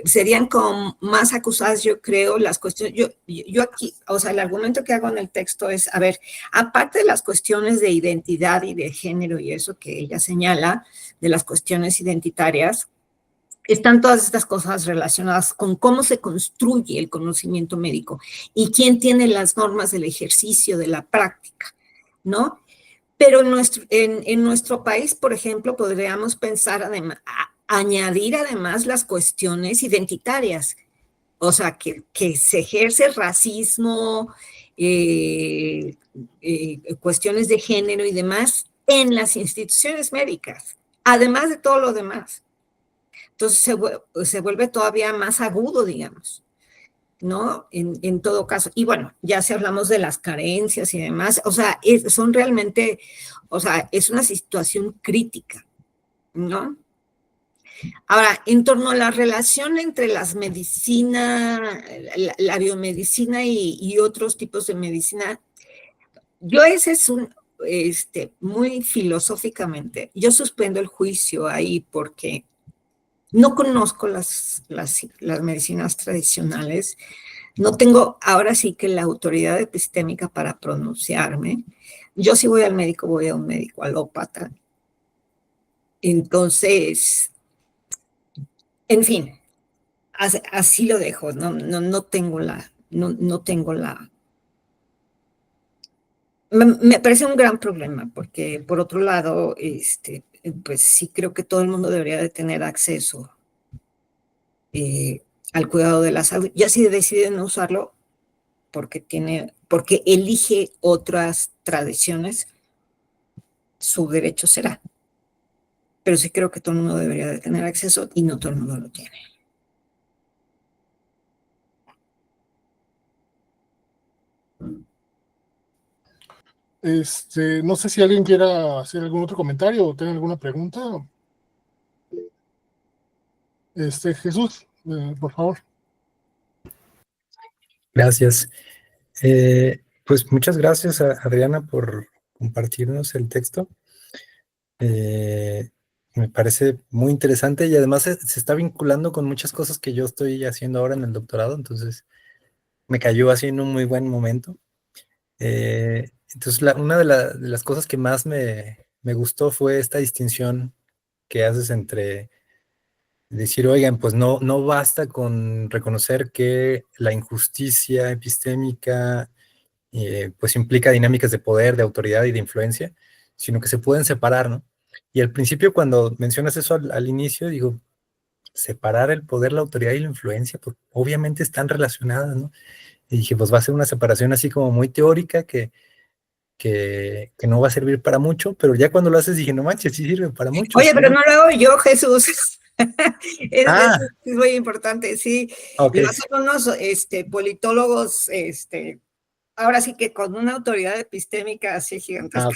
Speaker 2: serían como más acusadas, yo creo, las cuestiones. Yo aquí, o sea, el argumento que hago en el texto es, a ver, aparte de las cuestiones de identidad y de género y eso que ella señala, de las cuestiones identitarias, están todas estas cosas relacionadas con cómo se construye el conocimiento médico y quién tiene las normas del ejercicio de la práctica, ¿no? Pero en nuestro país, por ejemplo, podríamos pensar añadir además las cuestiones identitarias, o sea, que se ejerce racismo, cuestiones de género y demás en las instituciones médicas, además de todo lo demás. Entonces se vuelve todavía más agudo, digamos, ¿no? En todo caso. Y bueno, ya si hablamos de las carencias y demás, o sea, son realmente, o sea, es una situación crítica, ¿no? Ahora, en torno a la relación entre la biomedicina y otros tipos de medicina, yo ese es muy filosóficamente, yo suspendo el juicio ahí porque no conozco las medicinas tradicionales, no tengo ahora sí que la autoridad epistémica para pronunciarme. Yo si voy al médico, voy a un médico alópata. Entonces, en fin, así lo dejo, no tengo la, no tengo la... Me parece un gran problema, porque por otro lado, pues sí creo que todo el mundo debería de tener acceso al cuidado de la salud. Ya si deciden no usarlo porque elige otras tradiciones, su derecho será. Pero sí creo que todo el mundo debería de tener acceso y no todo el mundo lo tiene.
Speaker 1: No sé si alguien quiera hacer algún otro comentario o tenga alguna pregunta. Jesús, por favor.
Speaker 4: Gracias. Pues muchas gracias a Adriana por compartirnos el texto. Me parece muy interesante y además se está vinculando con muchas cosas que yo estoy haciendo ahora en el doctorado, entonces me cayó así en un muy buen momento. Entonces una de las cosas que más me gustó fue esta distinción que haces entre decir, oigan, pues no basta con reconocer que la injusticia epistémica pues implica dinámicas de poder, de autoridad y de influencia, sino que se pueden separar, ¿no? Y al principio, cuando mencionas eso al inicio, digo, separar el poder, la autoridad y la influencia, pues obviamente están relacionadas, ¿no? Y dije, pues va a ser una separación así como muy teórica que no va a servir para mucho, pero ya cuando lo haces dije, no manches, sí sirve para mucho.
Speaker 2: Oye,
Speaker 4: ¿sí?
Speaker 2: pero no lo hago yo, Jesús.
Speaker 4: Ah,
Speaker 2: Es muy importante, sí.
Speaker 4: ok.
Speaker 2: Lo hacen unos politólogos, ahora sí que con una autoridad epistémica así
Speaker 4: Ah,
Speaker 2: gigantesca.
Speaker 4: ok.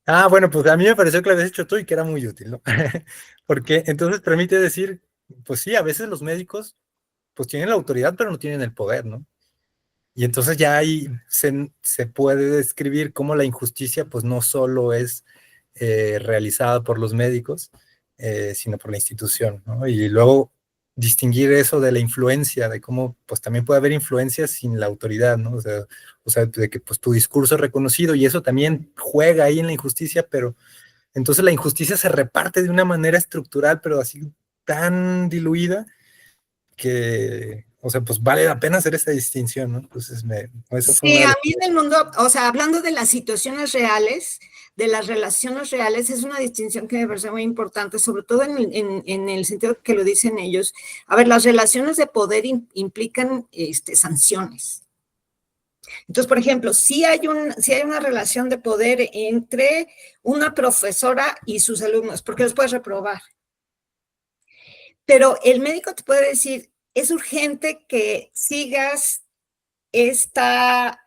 Speaker 4: Ah, bueno, pues a mí me pareció que lo habías hecho tú y que era muy útil, ¿no? Porque entonces permite decir, pues sí, a veces los médicos pues tienen la autoridad, pero no tienen el poder, ¿no? Y entonces ya ahí se puede describir cómo la injusticia pues no solo es realizada por los médicos, sino por la institución, ¿no? Y luego distinguir eso de la influencia, de cómo pues también puede haber influencia sin la autoridad, ¿no? O sea de que pues tu discurso es reconocido y eso también juega ahí en la injusticia, pero entonces la injusticia se reparte de una manera estructural, pero así tan diluida que, o sea, pues vale la pena hacer esa distinción, ¿no? Entonces, eso fue
Speaker 2: Sí,
Speaker 4: una de
Speaker 2: a
Speaker 4: las...
Speaker 2: mí en el mundo, o sea, hablando de las situaciones reales, de las relaciones reales, es una distinción que me parece muy importante, sobre todo en el sentido que lo dicen ellos. A ver, las relaciones de poder implican sanciones. Entonces, por ejemplo, si hay una relación de poder entre una profesora y sus alumnos, porque los puedes reprobar. Pero el médico te puede decir, es urgente que sigas esta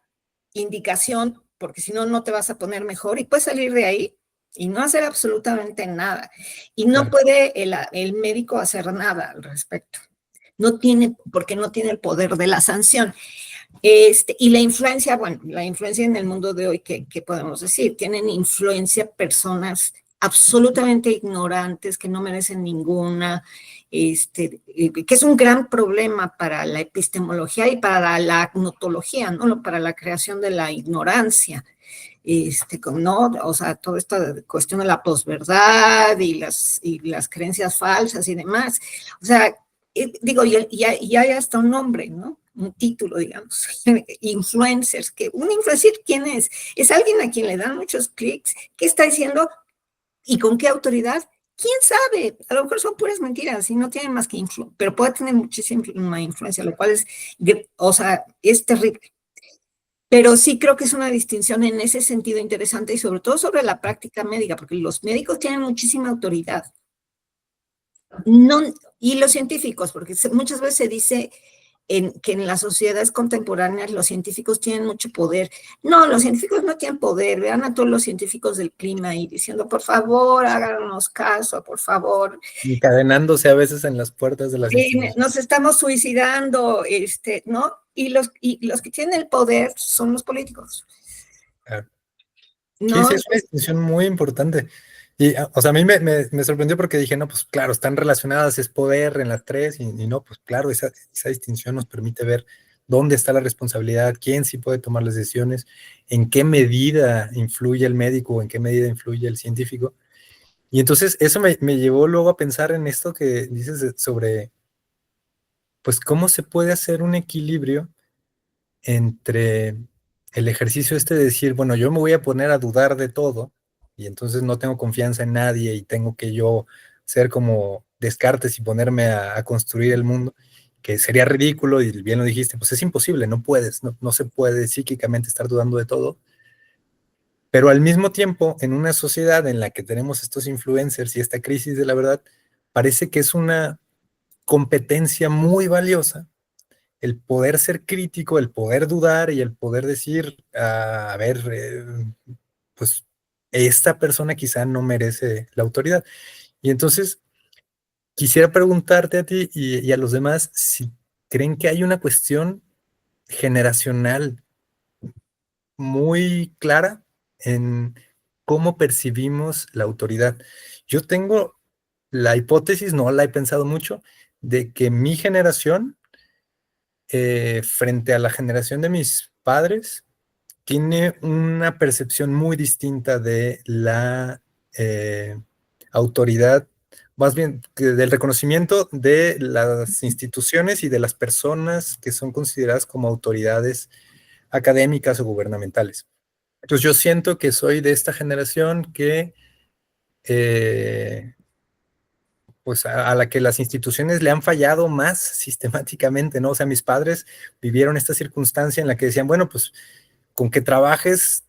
Speaker 2: indicación, porque si no, no te vas a poner mejor y puedes salir de ahí y no hacer absolutamente nada. Y no puede el médico hacer nada al respecto. No tiene, porque no tiene el poder de la sanción. Y la influencia, bueno, la influencia en el mundo de hoy, ¿qué podemos decir? Tienen influencia personas absolutamente ignorantes que no merecen ninguna, que es un gran problema para la epistemología y para la agnotología, ¿no? Para la creación de la ignorancia. ¿No? O sea, toda esta cuestión de la posverdad y las creencias falsas y demás. O sea, digo, y hay hasta un nombre, ¿no? Un título, digamos, influencers, que un influencer, ¿quién es? Es alguien a quien le dan muchos clics, ¿qué está diciendo? ¿Y con qué autoridad? ¿Quién sabe? A lo mejor son puras mentiras y no tienen más que influencia, pero puede tener muchísima influencia, lo cual es, o sea, es terrible. Pero sí creo que es una distinción en ese sentido interesante y sobre todo sobre la práctica médica, porque los médicos tienen muchísima autoridad. No, y los científicos, porque muchas veces se dice que en las sociedades contemporáneas los científicos tienen mucho poder. No, los científicos no tienen poder. Vean a todos los científicos del clima y diciendo, por favor, háganos caso, por favor.
Speaker 4: Encadenándose a veces en las puertas de las instituciones.
Speaker 2: Nos estamos suicidando, ¿no? Y los que tienen el poder son los políticos.
Speaker 4: Claro.
Speaker 2: ¿No?
Speaker 4: Sí, es una distinción muy importante. Y, o sea, a mí me sorprendió porque dije, no, pues claro, están relacionadas, es poder en las tres, y no, pues claro, esa distinción nos permite ver dónde está la responsabilidad, quién sí puede tomar las decisiones, en qué medida influye el médico o en qué medida influye el científico. Y entonces eso me llevó luego a pensar en esto que dices sobre, pues, cómo se puede hacer un equilibrio entre el ejercicio este de decir, bueno, yo me voy a poner a dudar de todo y entonces no tengo confianza en nadie y tengo que yo ser como Descartes y ponerme a construir el mundo, que sería ridículo y bien lo dijiste, pues es imposible, no puedes, no se puede psíquicamente estar dudando de todo. Pero al mismo tiempo, en una sociedad en la que tenemos estos influencers y esta crisis de la verdad, parece que es una competencia muy valiosa el poder ser crítico, el poder dudar y el poder decir, a ver, pues esta persona quizá no merece la autoridad. Y entonces quisiera preguntarte a ti y a los demás si creen que hay una cuestión generacional muy clara en cómo percibimos la autoridad. Yo tengo la hipótesis, no la he pensado mucho, de que mi generación, frente a la generación de mis padres, tiene una percepción muy distinta de la autoridad, más bien del reconocimiento de las instituciones y de las personas que son consideradas como autoridades académicas o gubernamentales. Entonces yo siento que soy de esta generación que, pues a la que las instituciones le han fallado más sistemáticamente, ¿no? O sea, mis padres vivieron esta circunstancia en la que decían, bueno, pues con que trabajes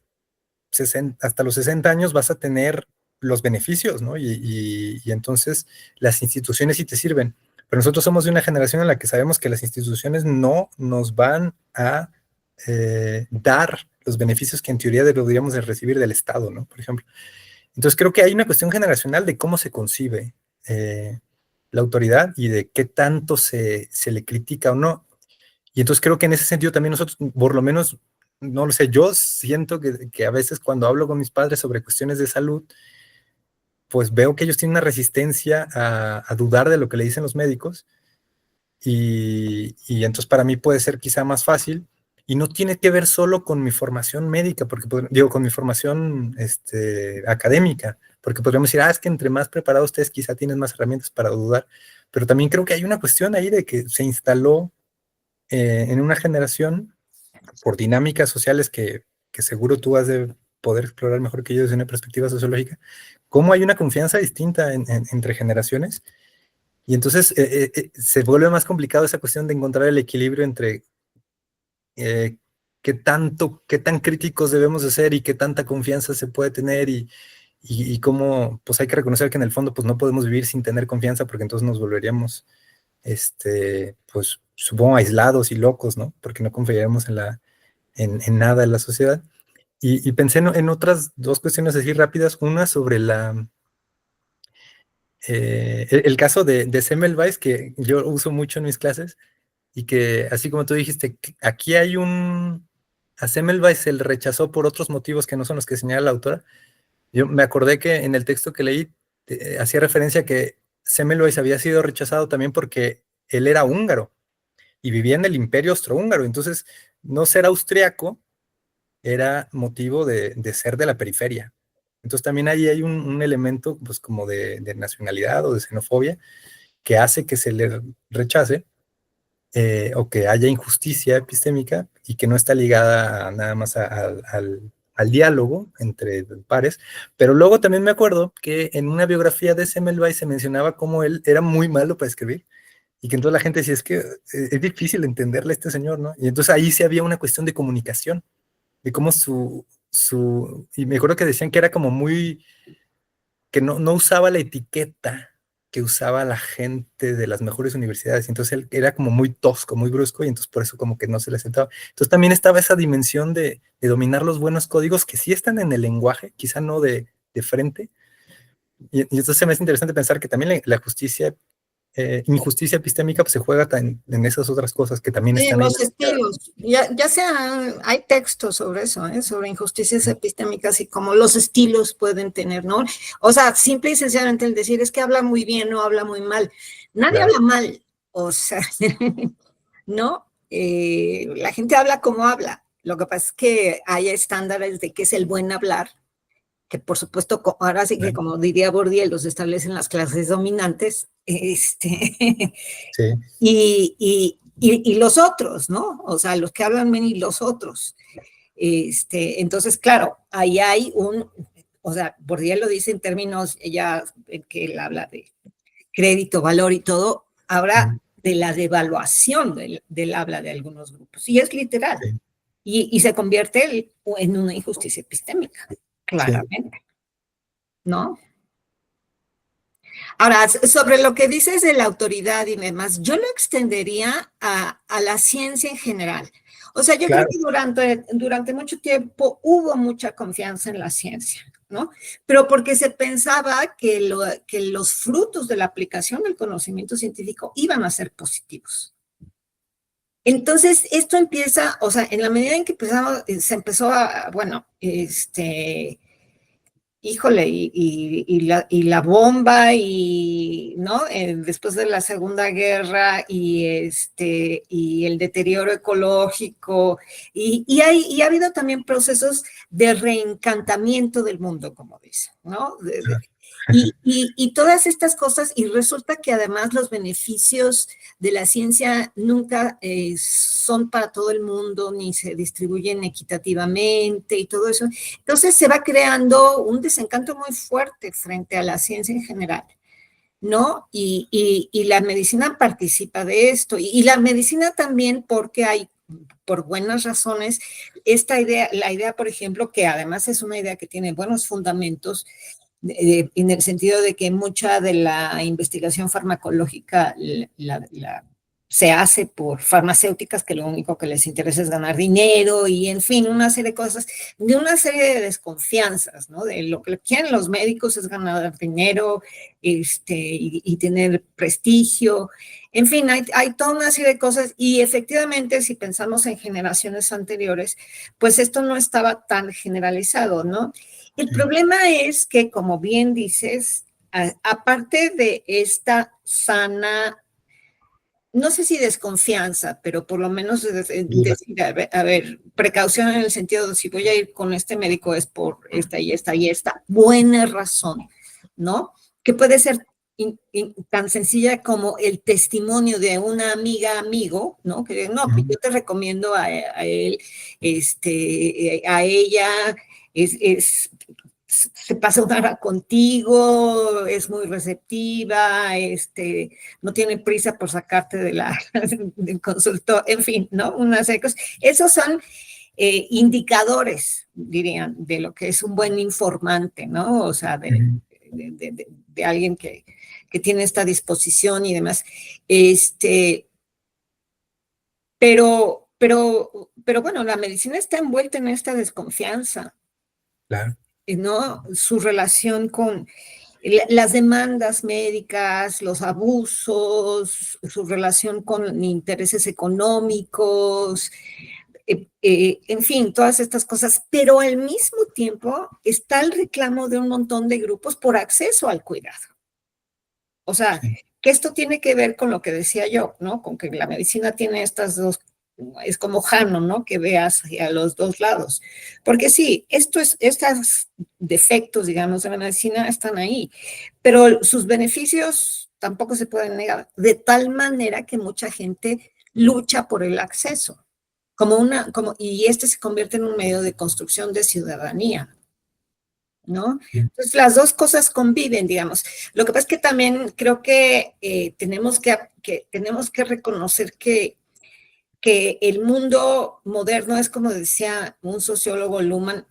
Speaker 4: hasta los 60 años vas a tener los beneficios, ¿no? Y entonces las instituciones sí te sirven. Pero nosotros somos de una generación en la que sabemos que las instituciones no nos van a dar los beneficios que en teoría deberíamos de recibir del Estado, ¿no? Por ejemplo. Entonces creo que hay una cuestión generacional de cómo se concibe la autoridad y de qué tanto se le critica o no. Y entonces creo que en ese sentido también nosotros, por lo menos, no lo sé, yo siento que a veces cuando hablo con mis padres sobre cuestiones de salud, pues veo que ellos tienen una resistencia a dudar de lo que le dicen los médicos y entonces para mí puede ser quizá más fácil y no tiene que ver solo con mi formación médica, porque digo, con mi formación académica, porque podríamos decir, es que entre más preparados ustedes quizá tienen más herramientas para dudar, pero también creo que hay una cuestión ahí de que se instaló en una generación por dinámicas sociales que seguro tú has de poder explorar mejor que yo desde una perspectiva sociológica, cómo hay una confianza distinta entre generaciones y entonces se vuelve más complicado esa cuestión de encontrar el equilibrio entre qué tan críticos debemos de ser y qué tanta confianza se puede tener y cómo, pues hay que reconocer que en el fondo pues no podemos vivir sin tener confianza porque entonces nos volveríamos, pues supongo aislados y locos, ¿no? Porque no confiaríamos en nada en la sociedad. Y pensé en otras dos cuestiones así rápidas, una sobre el caso de Semmelweis, que yo uso mucho en mis clases, y que así como tú dijiste, aquí hay a Semmelweis se le rechazó por otros motivos que no son los que señala la autora. Yo me acordé que en el texto que leí hacía referencia a que Semmelweis había sido rechazado también porque él era húngaro y vivía en el Imperio Austrohúngaro, entonces no ser austriaco era motivo de ser de la periferia. Entonces también ahí hay un elemento pues como de nacionalidad o de xenofobia que hace que se le rechace o que haya injusticia epistémica y que no está ligada nada más al diálogo entre pares. Pero luego también me acuerdo que en una biografía de Semmelweis se mencionaba cómo él era muy malo para escribir y que entonces la gente decía, es que es difícil entenderle a este señor, ¿no? Y entonces ahí sí había una cuestión de comunicación, de cómo y me acuerdo que decían que era como que no usaba la etiqueta que usaba la gente de las mejores universidades, entonces él era como muy tosco, muy brusco, y entonces por eso como que no se le aceptaba. Entonces también estaba esa dimensión de dominar los buenos códigos que sí están en el lenguaje, quizá no de frente, y entonces se me hace interesante pensar que también la justicia, injusticia epistémica, pues se juega en esas otras cosas que también
Speaker 2: Sí,
Speaker 4: están ahí.
Speaker 2: los estilos, ya sea, hay textos sobre eso, sobre injusticias epistémicas y cómo los estilos pueden tener, ¿no? O sea, simple y sencillamente el decir es que habla muy bien o habla muy mal. Nadie habla mal, o sea, ¿no? La gente habla como habla. Lo que pasa es que hay estándares de qué es el buen hablar que por supuesto, ahora sí que como diría Bourdieu, los establecen las clases dominantes,
Speaker 4: Sí,
Speaker 2: y los otros, ¿no? O sea, los que hablan bien y los otros. Entonces, claro, ahí hay o sea, Bourdieu lo dice en términos, ya que él habla de crédito, valor y todo, habla de la devaluación del habla de algunos grupos, y es literal,
Speaker 4: sí,
Speaker 2: y se convierte en una injusticia epistémica, claramente, ¿no? Ahora, sobre lo que dices de la autoridad y demás, yo lo extendería a la ciencia en general. O sea, yo creo
Speaker 4: claro,
Speaker 2: que durante mucho tiempo hubo mucha confianza en la ciencia, ¿no? Pero porque se pensaba que los frutos de la aplicación del conocimiento científico iban a ser positivos. Entonces, esto empieza, o sea, en la medida en que se empezó a, bueno, híjole, y la bomba, y, ¿no? Después de la Segunda Guerra, y el deterioro ecológico, y ha habido también procesos de reencantamiento del mundo, como dicen, ¿no? Y todas estas cosas, y resulta que además los beneficios de la ciencia nunca son para todo el mundo, ni se distribuyen equitativamente y todo eso. Entonces se va creando un desencanto muy fuerte frente a la ciencia en general, ¿no? Y la medicina participa de esto, y la medicina también, porque hay, por buenas razones, la idea, por ejemplo, que además es una idea que tiene buenos fundamentos, en el sentido de que mucha de la investigación farmacológica se hace por farmacéuticas que lo único que les interesa es ganar dinero, y en fin, una serie de cosas, de una serie de desconfianzas, ¿no? De lo que quieren los médicos es ganar dinero, y tener prestigio. En fin, hay toda una serie de cosas, y efectivamente, si pensamos en generaciones anteriores, pues esto no estaba tan generalizado, ¿no? El problema es que, como bien dices, aparte de esta sana, no sé si desconfianza, pero por lo menos decir, a ver, precaución en el sentido de si voy a ir con este médico es por esta y esta y esta buena razón, ¿no? Que puede ser tan sencilla como el testimonio de una amigo, ¿no? Que no, pues yo te recomiendo a él, a ella, se pasa una hora contigo, es muy receptiva, no tiene prisa por sacarte del consultorio, en fin, ¿no? Una serie de cosas. Esos son indicadores, dirían, de lo que es un buen informante, ¿no? O sea, de alguien que tiene esta disposición y demás. Pero bueno, la medicina está envuelta en esta desconfianza,
Speaker 4: claro.
Speaker 2: ¿no? Su relación con las demandas médicas, los abusos, su relación con intereses económicos, en fin, todas estas cosas, pero al mismo tiempo está el reclamo de un montón de grupos por acceso al cuidado. O sea,
Speaker 4: Sí.
Speaker 2: que esto tiene que ver con lo que decía yo, ¿no? Con que la medicina tiene estas dos, es como Jano, ¿no? Que veas hacia los dos lados. Porque sí, estos defectos, digamos, de la medicina están ahí, pero sus beneficios tampoco se pueden negar, de tal manera que mucha gente lucha por el acceso, y se convierte en un medio de construcción de ciudadanía, ¿no? Entonces, las dos cosas conviven, digamos. Lo que pasa es que también creo que tenemos que reconocer que el mundo moderno es, como decía un sociólogo, Luhmann,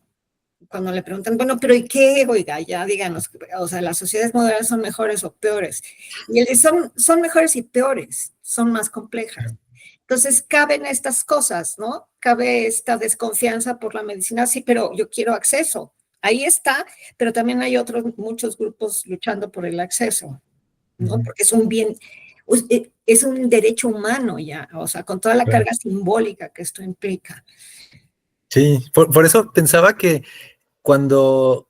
Speaker 2: cuando le preguntan, bueno, pero ¿y qué? Oiga, ya díganos, o sea, ¿las sociedades modernas son mejores o peores? Y él dice, son mejores y peores, son más complejas. Entonces, caben estas cosas, ¿no? Cabe esta desconfianza por la medicina, sí, pero yo quiero acceso. Ahí está, pero también hay muchos grupos luchando por el acceso, ¿no? Porque es un bien, es un derecho humano ya, o sea, con toda la
Speaker 4: Claro.
Speaker 2: carga simbólica que esto implica.
Speaker 4: Sí, por eso pensaba que cuando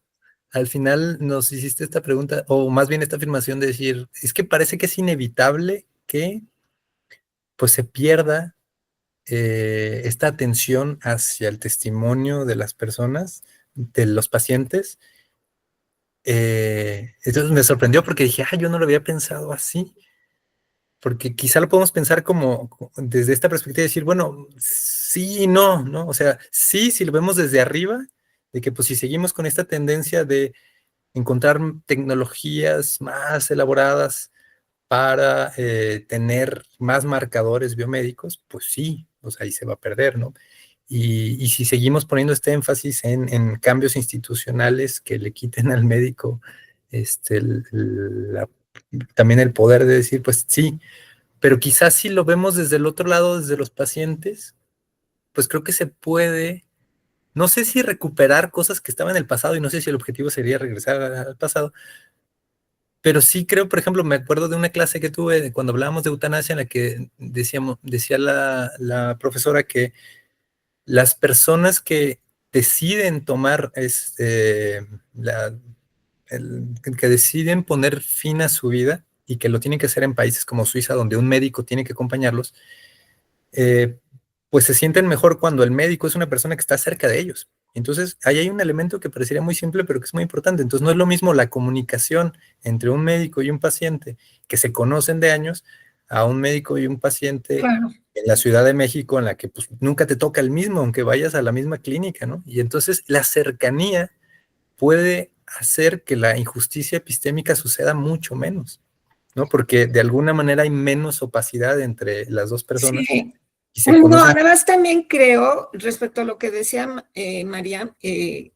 Speaker 4: al final nos hiciste esta pregunta, o más bien esta afirmación de decir, es que parece que es inevitable que pues se pierda esta atención hacia el testimonio de las personas, de los pacientes, Entonces me sorprendió porque dije, yo no lo había pensado así, porque quizá lo podemos pensar como desde esta perspectiva de decir, bueno, sí y no, ¿no? O sea, sí, si lo vemos desde arriba, de que pues si seguimos con esta tendencia de encontrar tecnologías más elaboradas para tener más marcadores biomédicos, pues sí, pues ahí se va a perder, ¿no? Y si seguimos poniendo este énfasis en cambios institucionales que le quiten al médico también el poder de decir, pues sí, pero quizás si lo vemos desde el otro lado, desde los pacientes, pues creo que se puede, no sé si recuperar cosas que estaban en el pasado y no sé si el objetivo sería regresar al pasado, pero sí creo, por ejemplo, me acuerdo de una clase que tuve cuando hablábamos de eutanasia en la que decía la profesora que las personas que deciden tomar que deciden poner fin a su vida y que lo tienen que hacer en países como Suiza, donde un médico tiene que acompañarlos, eh, pues se sienten mejor cuando el médico es una persona que está cerca de ellos. Entonces, ahí hay un elemento que parecería muy simple, pero que es muy importante. Entonces, no es lo mismo la comunicación entre un médico y un paciente que se conocen de años a un médico y un paciente
Speaker 2: Claro.
Speaker 4: en la Ciudad de México, en la que pues, nunca te toca el mismo, aunque vayas a la misma clínica, ¿no? Y entonces la cercanía puede hacer que la injusticia epistémica suceda mucho menos, ¿no? Porque de alguna manera hay menos opacidad entre las dos personas
Speaker 2: Sí.
Speaker 4: y se
Speaker 2: No,
Speaker 4: conocen.
Speaker 2: además también creo, respecto a lo que decía María, que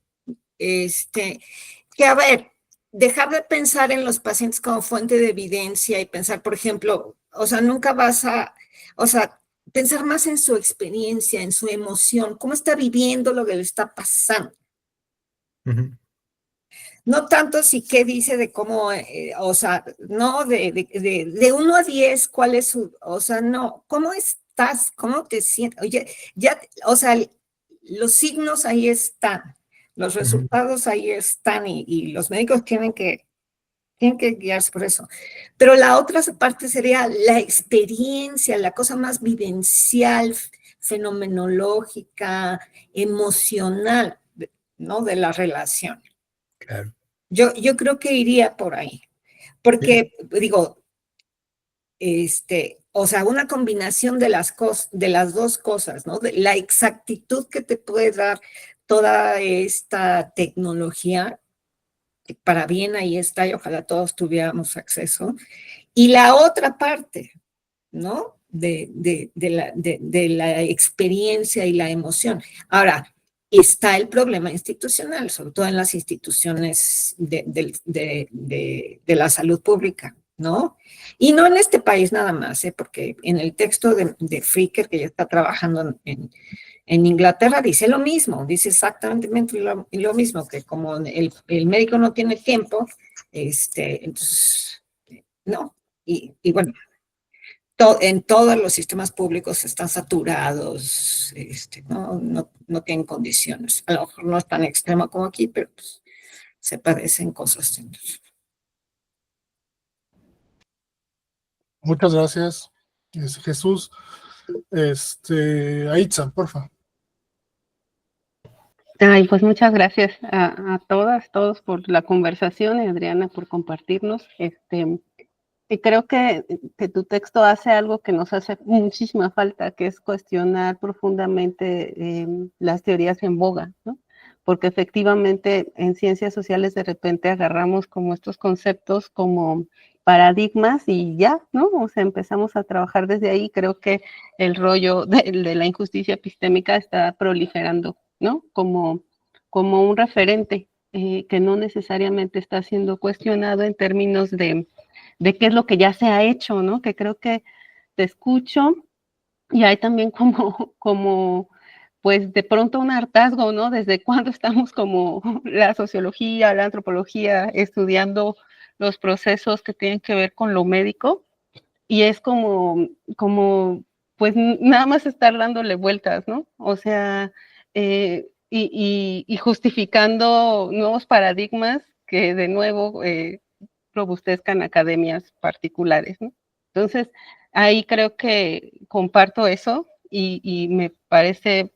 Speaker 2: a ver, dejar de pensar en los pacientes como fuente de evidencia y pensar, por ejemplo, o sea, nunca vas a, o sea, pensar más en su experiencia, en su emoción, cómo está viviendo lo que le está pasando.
Speaker 4: Uh-huh.
Speaker 2: No tanto si qué dice de cómo, o sea, no de 1 a 10, cuál es su, o sea, no, ¿cómo estás? ¿Cómo te sientes? Oye, ya, o sea, los signos ahí están, los resultados ahí están y los médicos tienen que guiarse por eso. Pero la otra parte sería la experiencia, la cosa más vivencial, fenomenológica, emocional, ¿no? De la relación.
Speaker 4: Claro.
Speaker 2: Yo creo que iría por ahí, porque digo, o sea, una combinación de de las dos cosas, ¿no? De la exactitud que te puede dar toda esta tecnología, que para bien ahí está y ojalá todos tuviéramos acceso, y la otra parte, ¿no? De la experiencia y la emoción. Ahora, está el problema institucional, sobre todo en las instituciones de la salud pública, ¿no? Y no en este país nada más, porque en el texto de Fricker, que ya está trabajando en Inglaterra, dice lo mismo, dice exactamente lo mismo, que como el médico no tiene tiempo, entonces, no. Y bueno, en todos los sistemas públicos están saturados, no tienen condiciones. A lo mejor no es tan extremo como aquí, pero pues, se padecen cosas.
Speaker 1: Muchas gracias, Jesús. Aitza, porfa.
Speaker 5: Ay, pues muchas gracias a todas, todos por la conversación y Adriana por compartirnos. Y creo que tu texto hace algo que nos hace muchísima falta, que es cuestionar profundamente las teorías en boga, ¿no? Porque efectivamente en ciencias sociales de repente agarramos como estos conceptos como paradigmas y ya, ¿no? O sea, empezamos a trabajar desde ahí. Creo que el rollo de la injusticia epistémica está proliferando, ¿no? Como un referente que no necesariamente está siendo cuestionado en términos de qué es lo que ya se ha hecho, ¿no? Que creo que te escucho y hay también como pues de pronto un hartazgo, ¿no? Desde cuándo estamos como la sociología, la antropología estudiando los procesos que tienen que ver con lo médico y es pues nada más estar dándole vueltas, ¿no? O sea, y justificando nuevos paradigmas que de nuevo robustezcan academias particulares, ¿no? Entonces, ahí creo que comparto eso y me parece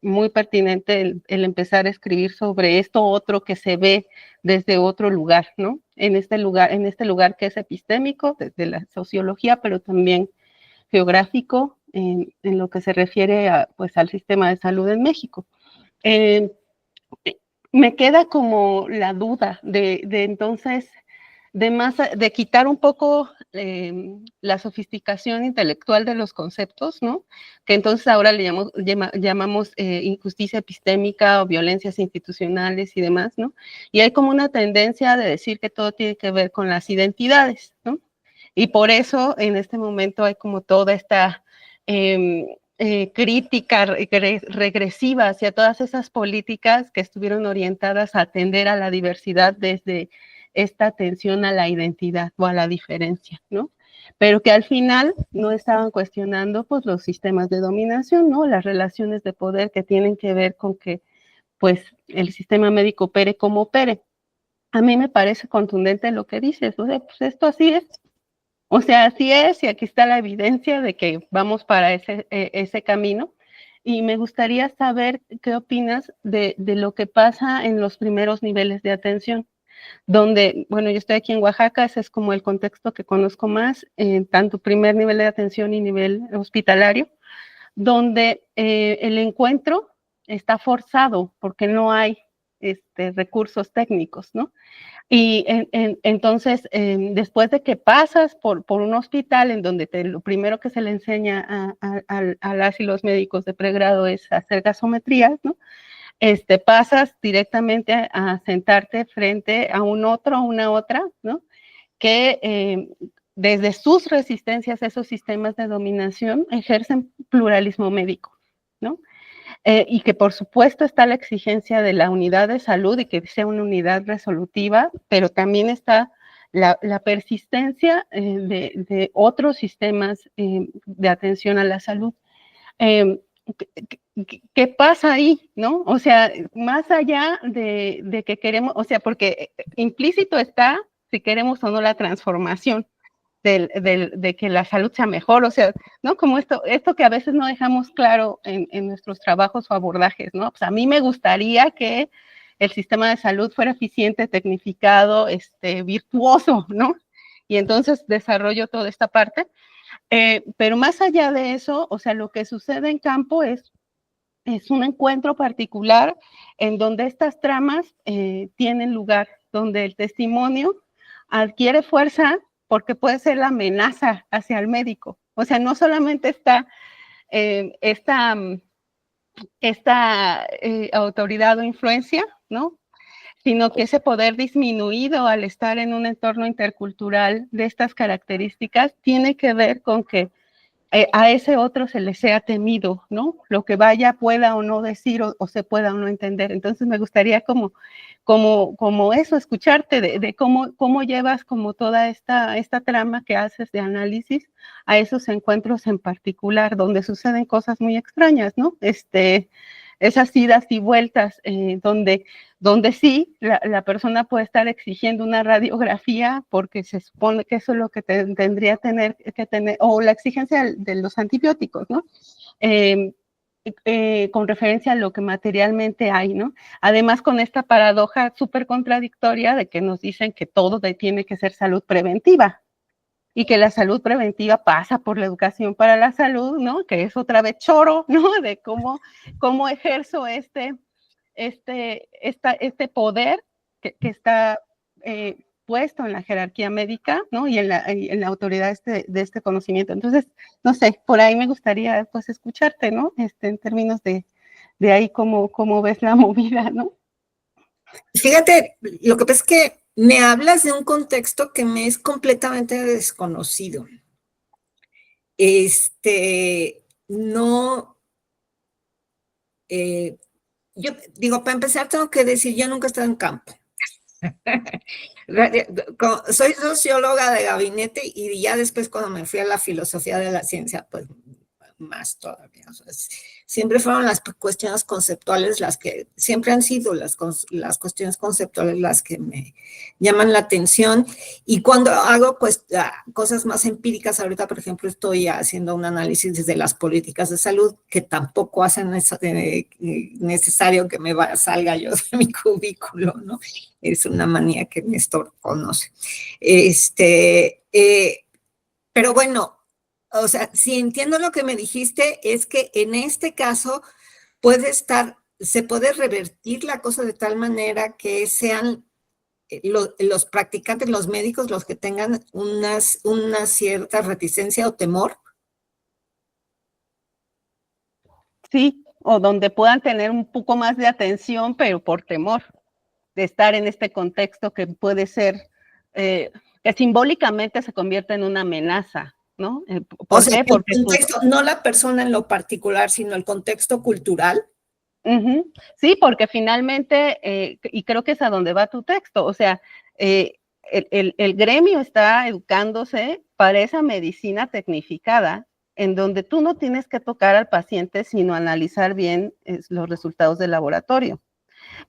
Speaker 5: muy pertinente el empezar a escribir sobre esto otro que se ve desde otro lugar, ¿no? En este lugar que es epistémico, desde la sociología, pero también geográfico, en lo que se refiere a, pues, al sistema de salud en México. Me queda como la duda de entonces, de quitar un poco la sofisticación intelectual de los conceptos, ¿no? Que entonces ahora le llamamos injusticia epistémica o violencias institucionales y demás, ¿no? Y hay como una tendencia de decir que todo tiene que ver con las identidades, ¿no? Y por eso en este momento hay como toda esta crítica regresiva hacia todas esas políticas que estuvieron orientadas a atender a la diversidad desde esta atención a la identidad o a la diferencia, ¿no? Pero que al final no estaban cuestionando pues los sistemas de dominación, ¿no? Las relaciones de poder que tienen que ver con que pues el sistema médico opere como opere. A mí me parece contundente lo que dices, o sea, pues esto así es. O sea, así es, y aquí está la evidencia de que vamos para ese camino. Y me gustaría saber qué opinas de lo que pasa en los primeros niveles de atención, donde, bueno, yo estoy aquí en Oaxaca, ese es como el contexto que conozco más, tanto primer nivel de atención y nivel hospitalario, donde el encuentro está forzado porque no hay recursos técnicos, ¿no? Y entonces, después de que pasas por un hospital en donde lo primero que se le enseña a las y los médicos de pregrado es hacer gasometrías, ¿no? Pasas directamente a sentarte frente a un otro o una otra, ¿no? Que desde sus resistencias a esos sistemas de dominación ejercen pluralismo médico, ¿no? Y que por supuesto está la exigencia de la unidad de salud y que sea una unidad resolutiva, pero también está la persistencia de otros sistemas de atención a la salud. ¿Qué pasa ahí, no? O sea, más allá de que queremos, o sea, porque implícito está si queremos o no la transformación de que la salud sea mejor, o sea, ¿no? Como esto que a veces no dejamos claro en nuestros trabajos o abordajes, ¿no? Pues a mí me gustaría que el sistema de salud fuera eficiente, tecnificado, virtuoso, ¿no? Y entonces desarrollo toda esta parte. Pero más allá de eso, o sea, lo que sucede en campo es un encuentro particular en donde estas tramas tienen lugar, donde el testimonio adquiere fuerza porque puede ser la amenaza hacia el médico. O sea, no solamente está esta autoridad o influencia, ¿no? Sino que ese poder disminuido al estar en un entorno intercultural de estas características tiene que ver con que a ese otro se le sea temido, ¿no? Lo que vaya pueda o no decir o se pueda o no entender. Entonces me gustaría como eso, escucharte de cómo llevas como toda esta trama que haces de análisis a esos encuentros en particular, donde suceden cosas muy extrañas, ¿no? Esas idas y vueltas donde sí, la persona puede estar exigiendo una radiografía porque se supone que eso es lo que tendría que tener, o la exigencia de los antibióticos, ¿no? Con referencia a lo que materialmente hay, ¿no? Además, con esta paradoja súper contradictoria de que nos dicen que todo tiene que ser salud preventiva y que la salud preventiva pasa por la educación para la salud, ¿no? Que es otra vez choro, ¿no? De cómo ejerzo este poder que está puesto en la jerarquía médica, ¿no? Y en la autoridad de este conocimiento. Entonces, no sé, por ahí me gustaría pues escucharte, ¿no? En términos de ahí cómo ves la movida, ¿no?
Speaker 2: Fíjate, lo que pasa es que me hablas de un contexto que me es completamente desconocido. No, yo digo, para empezar tengo que decir, yo nunca he estado en campo. Soy socióloga de gabinete y ya después cuando me fui a la filosofía de la ciencia, pues más todavía. O sea, siempre fueron las cuestiones conceptuales las que, siempre han sido las cuestiones conceptuales las que me llaman la atención. Y cuando hago cosas más empíricas, ahorita, por ejemplo, estoy haciendo un análisis de las políticas de salud que tampoco hacen necesario que salga yo de mi cubículo, ¿no? Es una manía que Néstor conoce. Pero bueno, o sea, si entiendo lo que me dijiste, es que en este caso se puede revertir la cosa de tal manera que sean los practicantes, los médicos, los que tengan una cierta reticencia o temor.
Speaker 5: Sí, o donde puedan tener un poco más de atención, pero por temor de estar en este contexto que puede ser, que simbólicamente se convierte en una amenaza, ¿no?
Speaker 2: ¿Por qué? Porque el contexto, no la persona en lo particular, sino el contexto cultural.
Speaker 5: Sí, porque finalmente, y creo que es a donde va tu texto, o sea, el gremio está educándose para esa medicina tecnificada, en donde tú no tienes que tocar al paciente, sino analizar bien los resultados del laboratorio.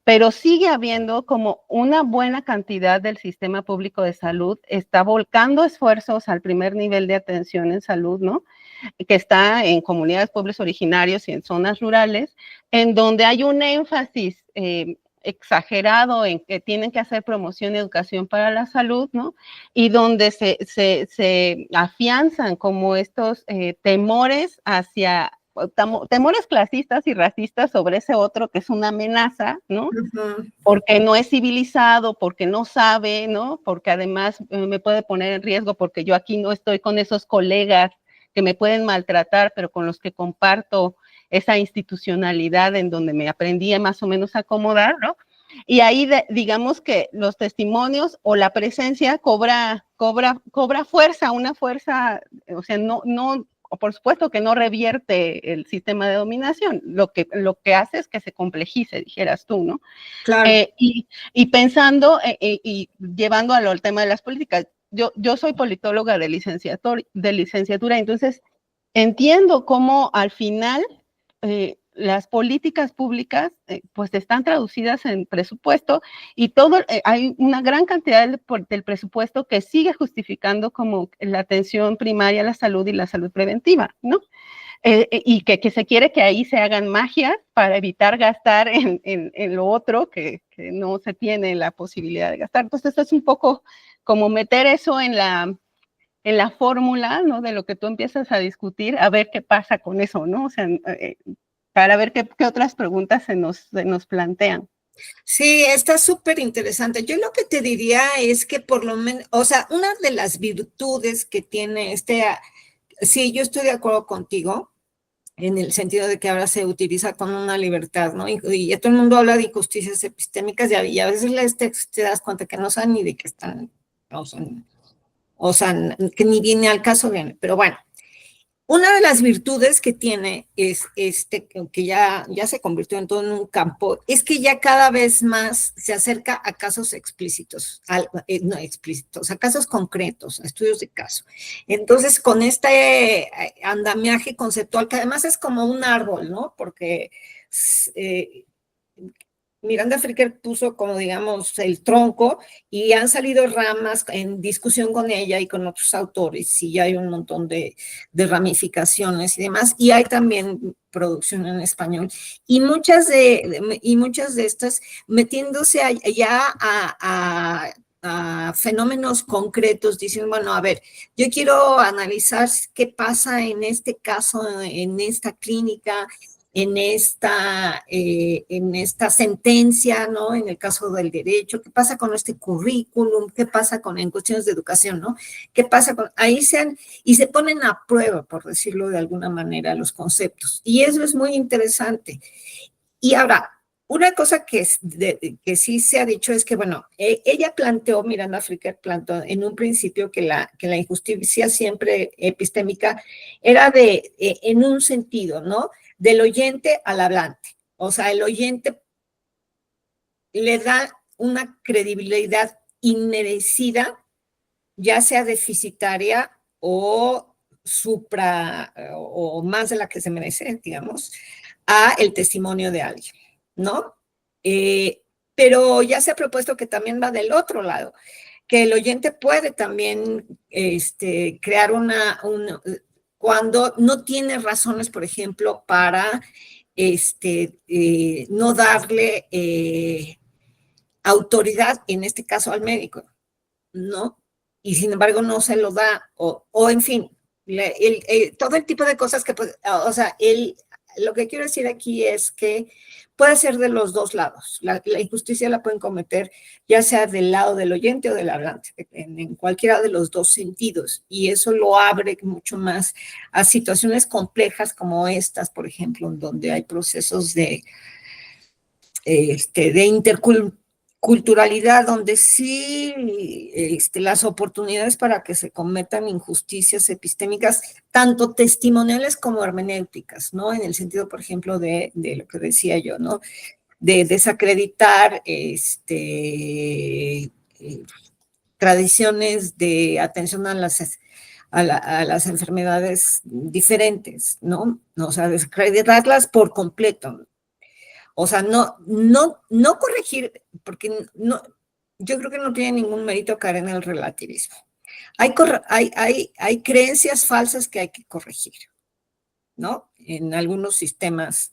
Speaker 5: Pero sigue habiendo como una buena cantidad del sistema público de salud está volcando esfuerzos al primer nivel de atención en salud, ¿no? Que está en comunidades, pueblos originarios y en zonas rurales, en donde hay un énfasis exagerado en que tienen que hacer promoción y educación para la salud, ¿no? Y donde se afianzan como estos temores hacia temores clasistas y racistas sobre ese otro que es una amenaza, ¿no? Porque no es civilizado, porque no sabe, ¿no? Porque además me puede poner en riesgo porque yo aquí no estoy con esos colegas que me pueden maltratar, pero con los que comparto esa institucionalidad en donde me aprendí a más o menos a acomodar, ¿no? Y ahí digamos que los testimonios o la presencia cobra fuerza, una fuerza, o sea, no, por supuesto que no revierte el sistema de dominación, lo que hace es que se complejice, dijeras tú, ¿no?
Speaker 2: Claro.
Speaker 5: Y pensando y llevándolo al tema de las políticas, yo soy politóloga de licenciatura, entonces entiendo cómo al final las políticas públicas pues están traducidas en presupuesto y hay una gran cantidad del presupuesto que sigue justificando como la atención primaria a la salud y la salud preventiva, ¿no? Y que se quiere que ahí se hagan magias para evitar gastar en lo otro que no se tiene la posibilidad de gastar. Entonces, esto es un poco como meter eso en la fórmula, ¿no? De lo que tú empiezas a discutir, a ver qué pasa con eso, ¿no? O sea, para ver qué otras preguntas se nos plantean.
Speaker 2: Sí, está súper interesante. Yo lo que te diría es que por lo menos, o sea, una de las virtudes que tiene sí, yo estoy de acuerdo contigo, en el sentido de que ahora se utiliza con una libertad, ¿no? Y todo el mundo habla de injusticias epistémicas y a veces te das cuenta que no saben ni de qué están, o sea, que ni viene al caso, viene, pero bueno. Una de las virtudes que tiene es que ya se convirtió en todo un campo, es que ya cada vez más se acerca a casos explícitos, no explícitos, a casos concretos, a estudios de caso. Entonces, con este andamiaje conceptual, que además es como un árbol, ¿no? Porque Miranda Fricker puso como, digamos, el tronco y han salido ramas en discusión con ella y con otros autores y ya hay un montón de ramificaciones y demás. Y hay también producción en español. Y muchas de estas metiéndose ya a fenómenos concretos, dicen, bueno, a ver, yo quiero analizar qué pasa en este caso, en esta clínica, en esta sentencia, ¿no? En el caso del derecho, ¿qué pasa con este currículum? ¿Qué pasa en cuestiones de educación, ¿no? ¿Qué pasa ahí y se ponen a prueba, por decirlo de alguna manera, los conceptos. Y eso es muy interesante. Y ahora, una cosa que sí se ha dicho es que, bueno, ella Miranda Fricker planteó en un principio que la injusticia siempre epistémica era en un sentido, ¿no? Del oyente al hablante. O sea, el oyente le da una credibilidad inmerecida, ya sea deficitaria o o más de la que se merece, digamos, a el testimonio de alguien, ¿no? Pero ya se ha propuesto que también va del otro lado, que el oyente puede también crear cuando no tiene razones, por ejemplo, para no darle autoridad, en este caso al médico, ¿no? Y sin embargo no se lo da, o en fin, todo el tipo de cosas que, o sea, lo que quiero decir aquí es que puede ser de los dos lados. La injusticia la pueden cometer ya sea del lado del oyente o del hablante, en cualquiera de los dos sentidos. Y eso lo abre mucho más a situaciones complejas como estas, por ejemplo, en donde hay procesos de interculturalidad, donde sí las oportunidades para que se cometan injusticias epistémicas, tanto testimoniales como hermenéuticas, ¿no? En el sentido, por ejemplo, de lo que decía yo, ¿no? De desacreditar tradiciones de atención a las enfermedades diferentes, ¿no? O sea, desacreditarlas por completo. O sea, no corregir, porque yo creo que no tiene ningún mérito caer en el relativismo. Hay creencias falsas que hay que corregir, ¿no? En algunos sistemas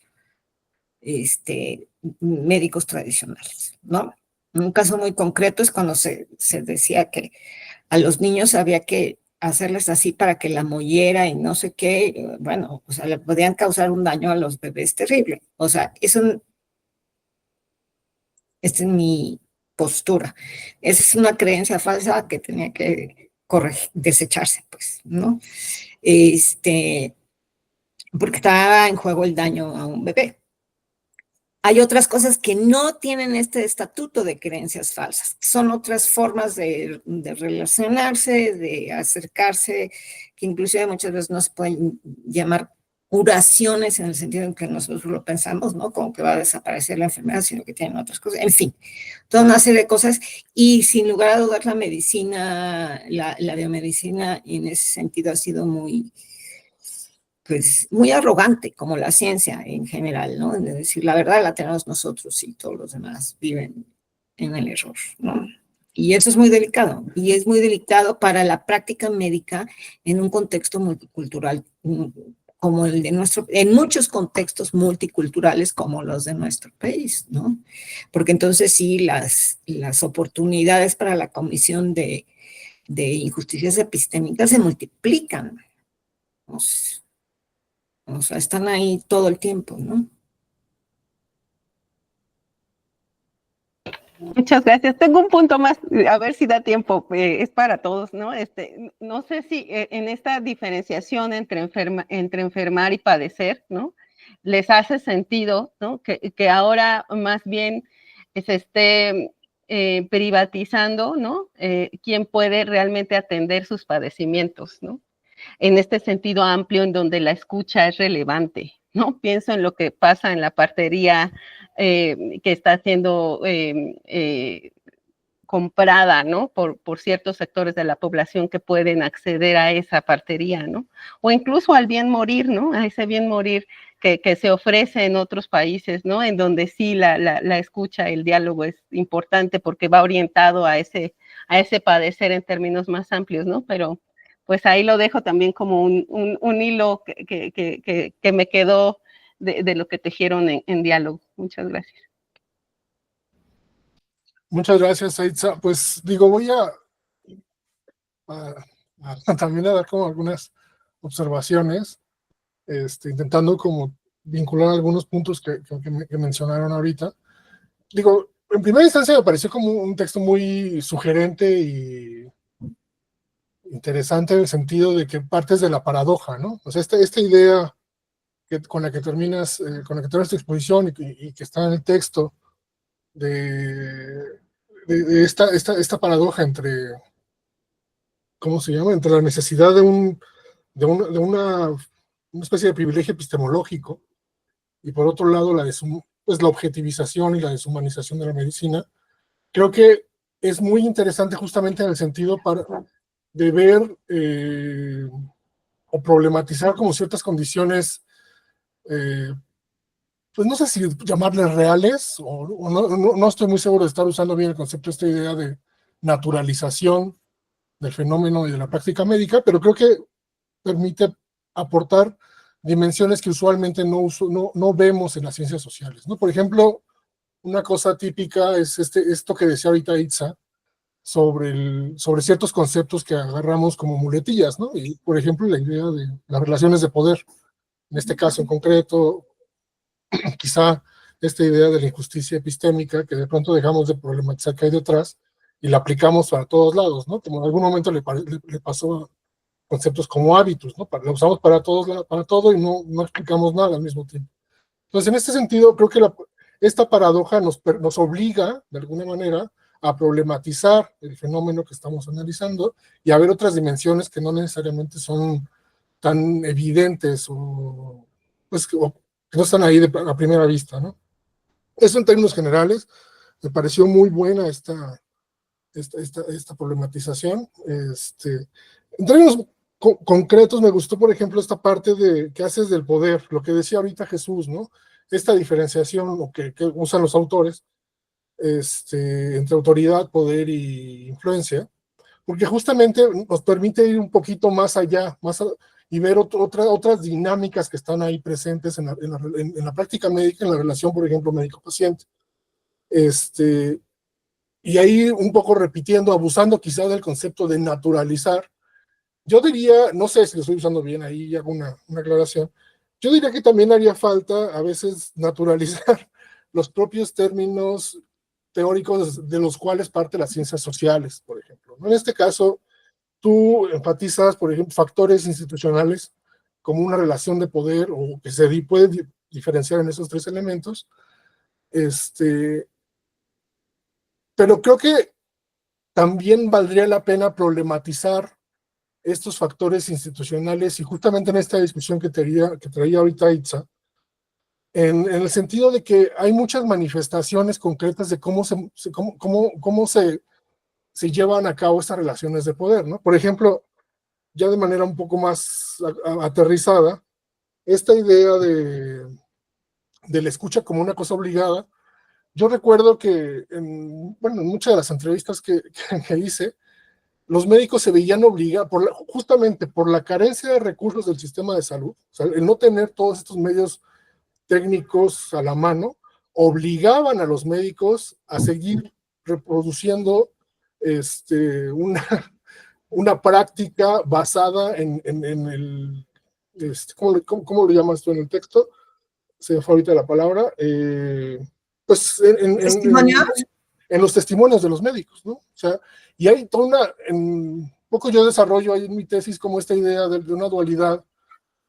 Speaker 2: médicos tradicionales, ¿no? Un caso muy concreto es cuando se decía que a los niños había que hacerles así para que la mollera y no sé qué, bueno, o sea, le podían causar un daño a los bebés terrible. O sea, esta es mi postura. Esa es una creencia falsa que tenía que desecharse, pues, ¿no? Porque estaba en juego el daño a un bebé. Hay otras cosas que no tienen este estatuto de creencias falsas, son otras formas de relacionarse, de acercarse, que inclusive muchas veces no se pueden llamar curaciones en el sentido en que nosotros lo pensamos, ¿no? Como que va a desaparecer la enfermedad, sino que tienen otras cosas. En fin, toda una serie de cosas. Y sin lugar a dudas la medicina, la biomedicina en ese sentido ha sido muy arrogante, como la ciencia en general, ¿no? Es decir, la verdad la tenemos nosotros y todos los demás viven en el error, ¿no? Y eso es muy delicado, y es muy delicado para la práctica médica en un contexto multicultural como el de en muchos contextos multiculturales como los de nuestro país, ¿no? Porque entonces sí, las oportunidades para la comisión de injusticias epistémicas se multiplican, ¿no? O sea, están ahí todo el tiempo, ¿no?
Speaker 5: Muchas gracias. Tengo un punto más, a ver si da tiempo, es para todos, ¿no? No sé si en esta diferenciación entre enfermar y padecer, ¿no? Les hace sentido, ¿no? Que ahora más bien se esté privatizando, ¿no? Quién puede realmente atender sus padecimientos, ¿no? En este sentido amplio en donde la escucha es relevante, ¿no? Pienso en lo que pasa en la partería que está siendo comprada, ¿no? Por ciertos sectores de la población que pueden acceder a esa partería, ¿no? O incluso al bien morir, ¿no? A ese bien morir que se ofrece en otros países, ¿no? En donde sí la escucha, el diálogo es importante porque va orientado a ese padecer en términos más amplios, ¿no? Pero pues ahí lo dejo también como un hilo que me quedó de lo que tejieron en diálogo. Muchas gracias.
Speaker 1: Muchas gracias, Aitza. Pues digo, voy también a dar como algunas observaciones, intentando como vincular algunos puntos que mencionaron ahorita. Digo, en primera instancia me pareció como un texto muy sugerente y interesante en el sentido de que partes de la paradoja, ¿no? O sea, esta idea con la que terminas tu exposición y que está en el texto de esta paradoja entre, ¿cómo se llama? Entre la necesidad de una especie de privilegio epistemológico y por otro lado la objetivización y la deshumanización de la medicina. Creo que es muy interesante justamente en el sentido de ver o problematizar como ciertas condiciones, pues no sé si llamarles reales, o no estoy muy seguro de estar usando bien el concepto, esta idea de naturalización del fenómeno y de la práctica médica, pero creo que permite aportar dimensiones que usualmente no vemos en las ciencias sociales, ¿no? Por ejemplo, una cosa típica es esto que decía ahorita Itza, sobre ciertos conceptos que agarramos como muletillas, ¿no? Y, por ejemplo, la idea de las relaciones de poder, en este caso en concreto, quizá esta idea de la injusticia epistémica, que de pronto dejamos de problematizar que hay detrás y la aplicamos a todos lados, ¿no? Como en algún momento le pasó a conceptos como hábitos, ¿no? La usamos para todo y no explicamos nada al mismo tiempo. Entonces, en este sentido, creo que esta paradoja nos obliga, de alguna manera, a problematizar el fenómeno que estamos analizando y a ver otras dimensiones que no necesariamente son tan evidentes o que no están ahí a primera vista, ¿no? Eso en términos generales, me pareció muy buena esta problematización. En términos concretos, me gustó, por ejemplo, esta parte que haces del poder, lo que decía ahorita Jesús, ¿no? Esta diferenciación que usan los autores entre autoridad, poder y influencia, porque justamente nos permite ir un poquito más allá, y ver otras dinámicas que están ahí presentes en la práctica médica, en la relación, por ejemplo, médico-paciente. Y ahí un poco repitiendo, abusando quizá del concepto de naturalizar, yo diría, no sé si lo estoy usando bien, ahí hago una aclaración, yo diría que también haría falta a veces naturalizar los propios términos teóricos de los cuales parte las ciencias sociales, por ejemplo, ¿no? En este caso, tú enfatizas, por ejemplo, factores institucionales como una relación de poder o que se puede diferenciar en esos tres elementos, pero creo que también valdría la pena problematizar estos factores institucionales y justamente en esta discusión que traía ahorita Itza, en el sentido de que hay muchas manifestaciones concretas de cómo se llevan a cabo estas relaciones de poder, ¿no? Por ejemplo, ya de manera un poco más aterrizada, esta idea de la escucha como una cosa obligada, yo recuerdo que en muchas de las entrevistas que hice, los médicos se veían obligados, justamente por la carencia de recursos del sistema de salud, o sea, el no tener todos estos medios técnicos a la mano, obligaban a los médicos a seguir reproduciendo una práctica basada en el, ¿cómo lo llamas tú en el texto? Se me fue ahorita la palabra, pues
Speaker 2: ¿Testimonios?
Speaker 1: En los testimonios de los médicos, ¿no? O sea, y hay toda un poco yo desarrollo ahí en mi tesis como esta idea de una dualidad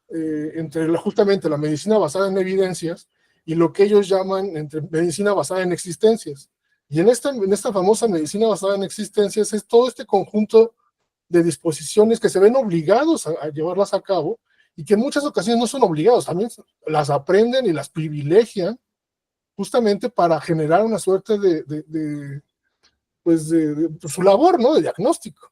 Speaker 1: entre justamente la medicina basada en evidencias y lo que ellos llaman entre medicina basada en existencias. Y en esta famosa medicina basada en existencias es todo este conjunto de disposiciones que se ven obligados a llevarlas a cabo y que en muchas ocasiones no son obligados, también las aprenden y las privilegian justamente para generar una suerte de su labor, ¿no? De diagnóstico.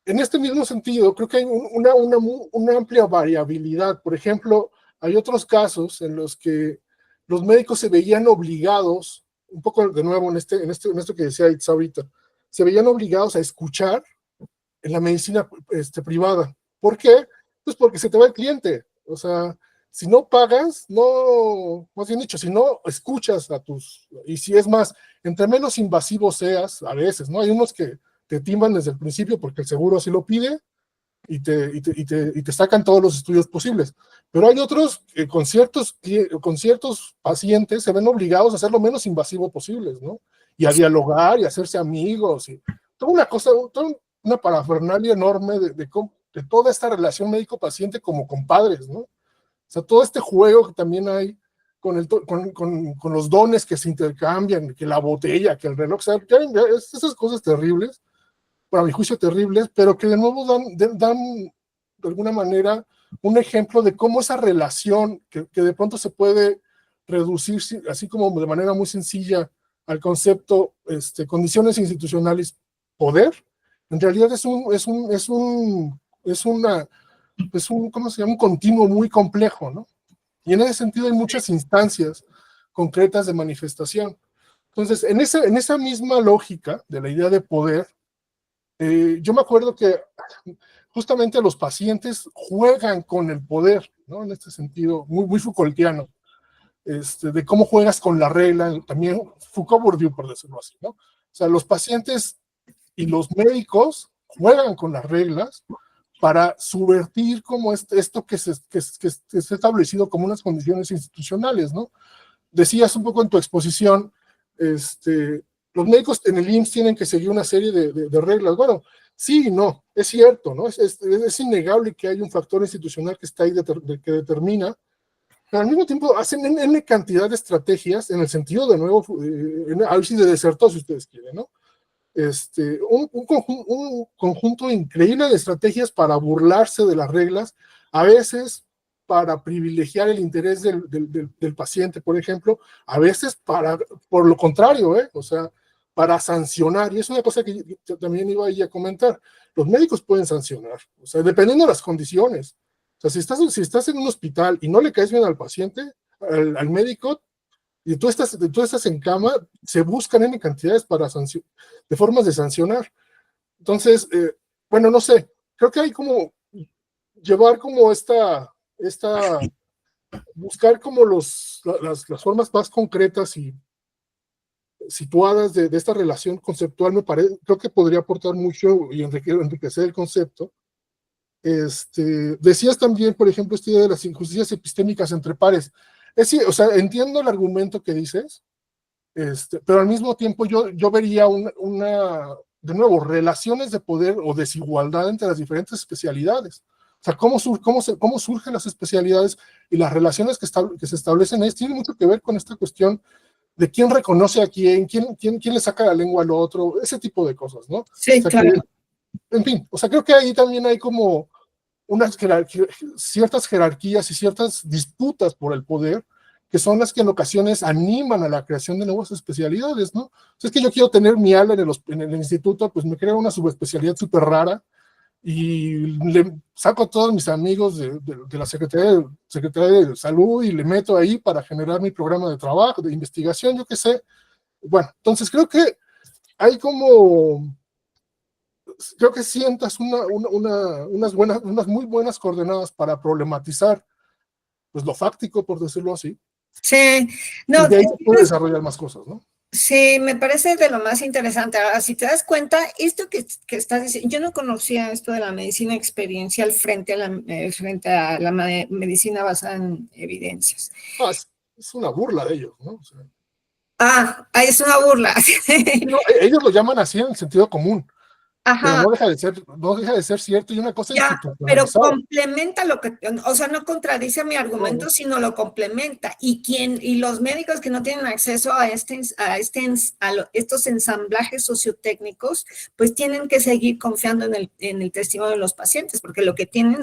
Speaker 1: En este mismo sentido, creo que hay una amplia variabilidad. Por ejemplo, hay otros casos en los que los médicos se veían obligados, un poco de nuevo en esto que decía Itza ahorita, se veían obligados a escuchar en la medicina privada. ¿Por qué? Pues porque se te va el cliente. O sea, si no pagas, más bien dicho, si no escuchas y si es más, entre menos invasivo seas, a veces, ¿no? Hay unos que te timban desde el principio porque el seguro así lo pide y te sacan todos los estudios posibles. Pero hay otros que con ciertos pacientes se ven obligados a ser lo menos invasivo posibles, ¿no? Y a dialogar y a hacerse amigos. Y toda una parafernalia enorme de toda esta relación médico-paciente como compadres, ¿no? O sea, todo este juego que también hay con los dones que se intercambian, que la botella, que el reloj, o sea, esas cosas terribles, para mi juicio terribles, pero que de nuevo dan de alguna manera un ejemplo de cómo esa relación que de pronto se puede reducir así como de manera muy sencilla al concepto condiciones institucionales, poder, en realidad es una pues ¿cómo se llama? Un continuo muy complejo, ¿no? Y en ese sentido hay muchas instancias concretas de manifestación. Entonces, en esa misma lógica de la idea de poder, yo me acuerdo que justamente los pacientes juegan con el poder, ¿no? En este sentido, muy Foucaultiano, de cómo juegas con la regla, también Foucault-Bourdieu, por decirlo así, ¿no? O sea, los pacientes y los médicos juegan con las reglas para subvertir como esto que se ha establecido como unas condiciones institucionales, ¿no? Decías un poco en tu exposición, los médicos en el IMSS tienen que seguir una serie de reglas. Bueno, sí y no, es cierto, ¿no? Es innegable que hay un factor institucional que está ahí que determina, pero al mismo tiempo hacen N cantidad de estrategias en el sentido, de nuevo, a ver si de desertor, si ustedes quieren, ¿no? Un conjunto increíble de estrategias para burlarse de las reglas, a veces para privilegiar el interés del paciente, por ejemplo, a veces por lo contrario, o sea, para sancionar, y es una cosa que también iba a comentar, los médicos pueden sancionar, o sea, dependiendo de las condiciones. O sea, si estás en un hospital y no le caes bien al paciente, al médico, y tú estás en cama, se buscan en cantidades de formas de sancionar. Entonces, bueno, no sé, creo que hay como llevar como buscar como las formas más concretas y situadas de esta relación conceptual, creo que podría aportar mucho y enriquecer el concepto. Decías también, por ejemplo, esta idea de las injusticias epistémicas entre pares. O sea, entiendo el argumento que dices, pero al mismo tiempo yo vería de nuevo, relaciones de poder o desigualdad entre las diferentes especialidades. O sea, cómo surgen las especialidades y las relaciones que se establecen ahí tienen mucho que ver con esta cuestión de quién reconoce a quién le saca la lengua al otro, ese tipo de cosas, ¿no?
Speaker 2: Sí,
Speaker 1: o sea,
Speaker 2: claro.
Speaker 1: En fin, o sea, creo que ahí también hay como ciertas jerarquías y ciertas disputas por el poder, que son las que en ocasiones animan a la creación de nuevas especialidades, ¿no? O sea, es que yo quiero tener mi ala en el instituto, pues me creo una subespecialidad súper rara y le saco a todos mis amigos de la Secretaría de Salud y le meto ahí para generar mi programa de trabajo, de investigación, yo qué sé. Bueno, entonces creo que hay creo que sientas unas muy buenas coordenadas para problematizar pues lo fáctico, por decirlo así,
Speaker 2: Sí, no,
Speaker 1: y de ahí se puede desarrollar más cosas, ¿no?
Speaker 2: sí, me parece de lo más interesante. Ahora, si te das cuenta, esto que estás diciendo, yo no conocía esto de la medicina experiencial frente a la medicina basada en evidencias.
Speaker 1: Es una burla de ellos, ¿no? O sea,
Speaker 2: Es una burla.
Speaker 1: no, ellos lo llaman así en el sentido común, pero
Speaker 2: Ajá.
Speaker 1: no deja de ser cierto, y una cosa
Speaker 2: Ya, pero
Speaker 1: institucionalizada.
Speaker 2: complementa o sea, no contradice mi argumento,
Speaker 1: No.
Speaker 2: sino lo complementa. Y los médicos que no tienen acceso a estos ensamblajes sociotécnicos, pues tienen que seguir confiando en el testimonio de los pacientes, porque lo que tienen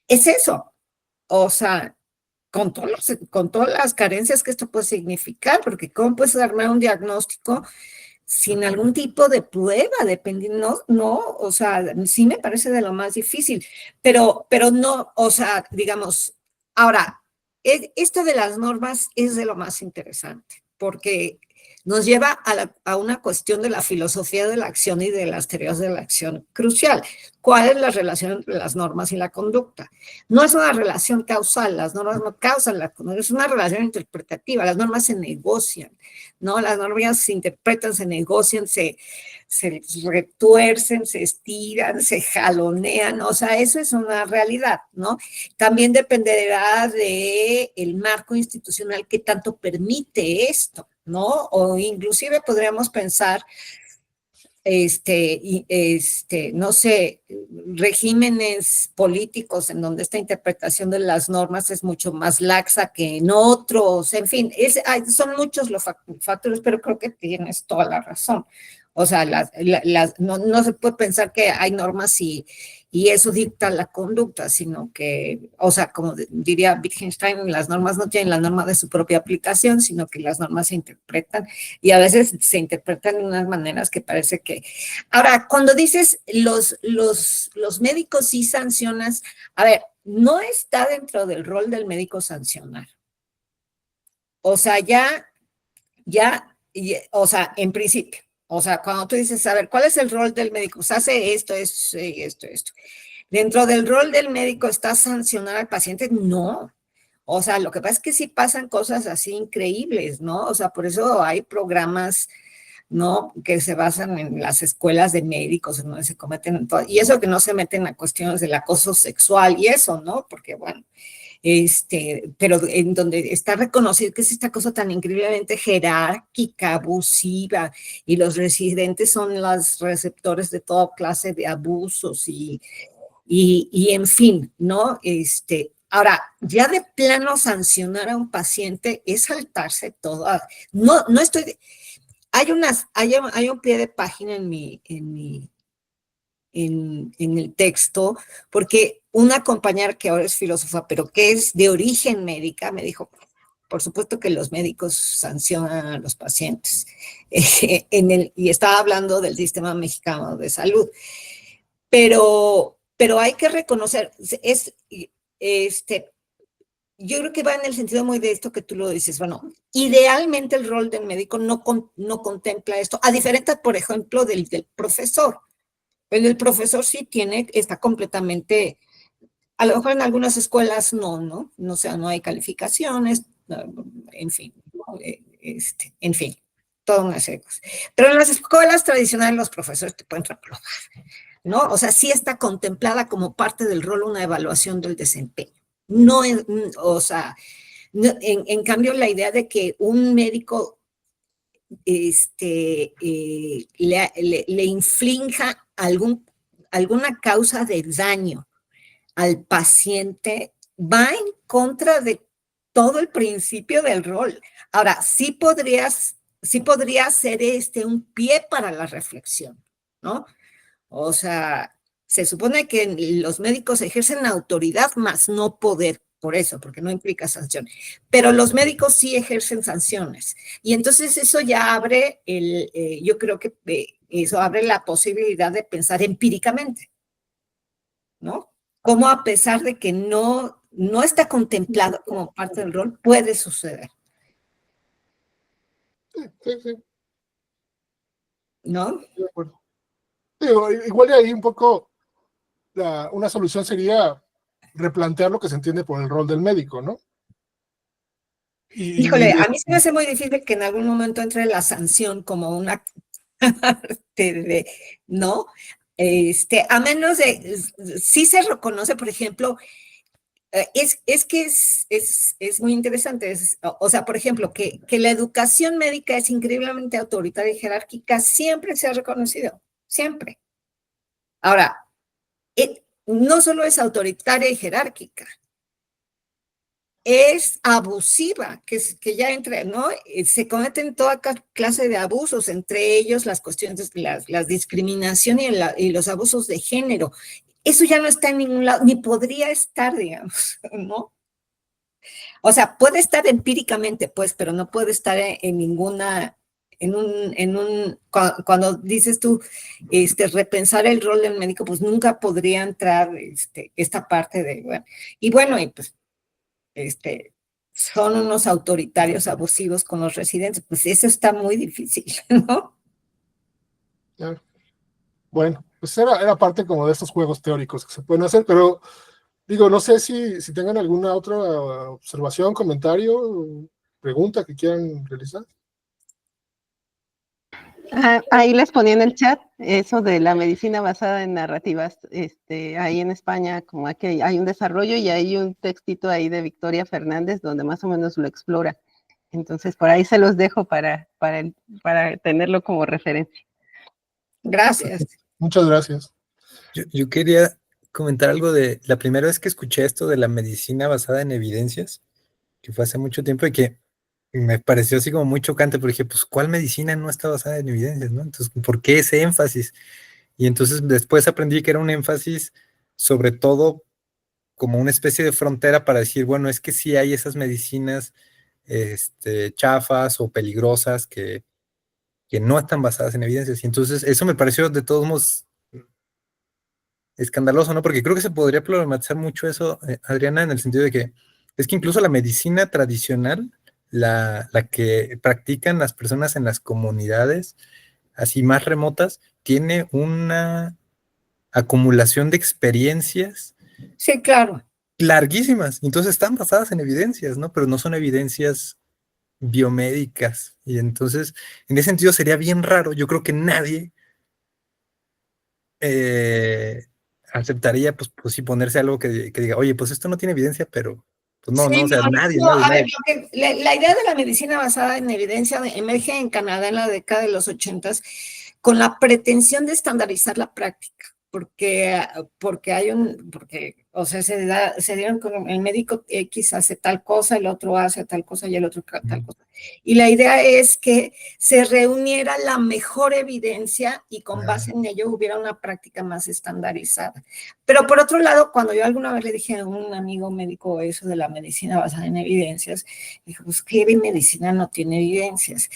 Speaker 2: es eso. O sea, con todas las carencias que esto puede significar, porque ¿cómo puedes armar un diagnóstico sin algún tipo de prueba, dependiendo, no, o sea, sí me parece de lo más difícil, pero no, o sea, digamos, ahora, esto de las normas es de lo más interesante, porque nos lleva a una cuestión de la filosofía de la acción y de las teorías de la acción crucial. ¿Cuál es la relación entre las normas y la conducta? No es una relación causal, las normas no causan la conducta, es una relación interpretativa, las normas se negocian, ¿no? Las normas se interpretan, se negocian, se retuercen, se estiran, se jalonean, o sea, eso es una realidad, ¿no? También dependerá del marco institucional que tanto permite esto, ¿no? O inclusive podríamos pensar, no sé, regímenes políticos en donde esta interpretación de las normas es mucho más laxa que en otros, en fin, son muchos los factores, pero creo que tienes toda la razón. O sea, no se puede pensar que hay normas y y eso dicta la conducta, sino que, o sea, como diría Wittgenstein, las normas no tienen la norma de su propia aplicación, sino que las normas se interpretan y a veces se interpretan de unas maneras que parece que... Ahora, cuando dices los médicos sí sancionas, a ver, no está dentro del rol del médico sancionar. O sea, o sea, en principio. O sea, cuando tú dices, a ver, ¿cuál es el rol del médico? Pues hace esto, esto. ¿Dentro del rol del médico está sancionar al paciente? No. O sea, lo que pasa es que sí pasan cosas así increíbles, ¿no? O sea, por eso hay programas, ¿no? Que se basan en las escuelas de médicos, en donde se cometen, y eso que no se meten a cuestiones del acoso sexual y eso, ¿no? Porque, bueno, pero en donde está reconocido que es esta cosa tan increíblemente jerárquica, abusiva, y los residentes son los receptores de toda clase de abusos y en fin, ¿no? Ahora, ya de plano sancionar a un paciente es saltarse todo. No estoy, hay un pie de página en el texto, porque una compañera que ahora es filósofa, pero que es de origen médica, me dijo, por supuesto que los médicos sancionan a los pacientes, y estaba hablando del sistema mexicano de salud, pero hay que reconocer, yo creo que va en el sentido muy de esto que tú lo dices, bueno, idealmente el rol del médico no contempla esto, a diferencia, por ejemplo, del profesor. El profesor sí está completamente, a lo mejor en algunas escuelas no, o sea, no hay calificaciones, en fin, en fin, todo una serie de cosas. Pero en las escuelas tradicionales los profesores te pueden reprobar, ¿no? O sea, sí está contemplada como parte del rol una evaluación del desempeño. No, o sea, en cambio la idea de que un médico le inflinja alguna causa de daño al paciente va en contra de todo el principio del rol. Ahora, sí podría ser un pie para la reflexión, ¿no? O sea, se supone que los médicos ejercen autoridad más no poder, por eso, porque no implica sanción. Pero los médicos sí ejercen sanciones. Y entonces eso ya abre yo creo que eso abre la posibilidad de pensar empíricamente, ¿no? Cómo a pesar de que no está contemplado como parte del rol, puede suceder.
Speaker 1: Sí,
Speaker 2: ¿No?
Speaker 1: de acuerdo. Digo, igual de ahí un poco una solución sería replantear lo que se entiende por el rol del médico, ¿no?
Speaker 2: Híjole, a mí se me hace muy difícil que en algún momento entre la sanción como una parte ¿no? A menos de, sí se reconoce, por ejemplo, es que es muy interesante, o sea, por ejemplo, que la educación médica es increíblemente autoritaria y jerárquica, siempre se ha reconocido, siempre. Ahora, no solo es autoritaria y jerárquica, es abusiva, que ya entre, ¿no? Se cometen toda clase de abusos, entre ellos las cuestiones, la discriminación y los abusos de género. Eso ya no está en ningún lado, ni podría estar, digamos, ¿no? O sea, puede estar empíricamente, pues, pero no puede estar en ninguna, cuando dices tú, repensar el rol del médico, pues nunca podría entrar esta parte de, bueno, y pues, son unos autoritarios abusivos con los residentes, pues eso está muy difícil, ¿no?
Speaker 1: Claro. Bueno, pues era parte como de estos juegos teóricos que se pueden hacer, pero digo, no sé si tengan alguna otra observación, comentario, pregunta que quieran realizar.
Speaker 5: Ahí les ponía en el chat eso de la medicina basada en narrativas. Ahí en España, como aquí hay un desarrollo y hay un textito ahí de Victoria Fernández donde más o menos lo explora. Entonces, por ahí se los dejo para tenerlo como referencia.
Speaker 2: Gracias.
Speaker 1: Muchas gracias.
Speaker 4: Yo quería comentar algo de la primera vez que escuché esto de la medicina basada en evidencias, que fue hace mucho tiempo y que me pareció así como muy chocante, porque dije, pues, ¿cuál medicina no está basada en evidencias, no? Entonces, ¿por qué ese énfasis? Y entonces después aprendí que era un énfasis sobre todo como una especie de frontera para decir, bueno, es que sí hay esas medicinas chafas o peligrosas que no están basadas en evidencias. Y entonces eso me pareció de todos modos escandaloso, ¿no? Porque creo que se podría problematizar mucho eso, Adriana, en el sentido de que es que incluso la medicina tradicional, la que practican las personas en las comunidades así más remotas, tiene una acumulación de experiencias
Speaker 2: Sí, claro.
Speaker 4: larguísimas. Entonces están basadas en evidencias, ¿no? Pero no son evidencias biomédicas. Y entonces, en ese sentido sería bien raro. Yo creo que nadie aceptaría, pues sí, ponerse algo que diga, oye, pues esto no tiene evidencia, pero pues no,
Speaker 2: Sí,
Speaker 4: no, o sea,
Speaker 2: no,
Speaker 4: nadie,
Speaker 2: no,
Speaker 4: nadie,
Speaker 2: a ver,
Speaker 4: nadie.
Speaker 2: la idea de la medicina basada en evidencia emerge en Canadá en la década de los 80 con la pretensión de estandarizar la práctica, o sea, se dieron con el médico X hace tal cosa, el otro hace tal cosa y el otro tal cosa. Y la idea es que se reuniera la mejor evidencia y con base en ello hubiera una práctica más estandarizada. Pero por otro lado, cuando yo alguna vez le dije a un amigo médico eso de la medicina basada en evidencias, dijo, pues ¿qué medicina no tiene evidencias?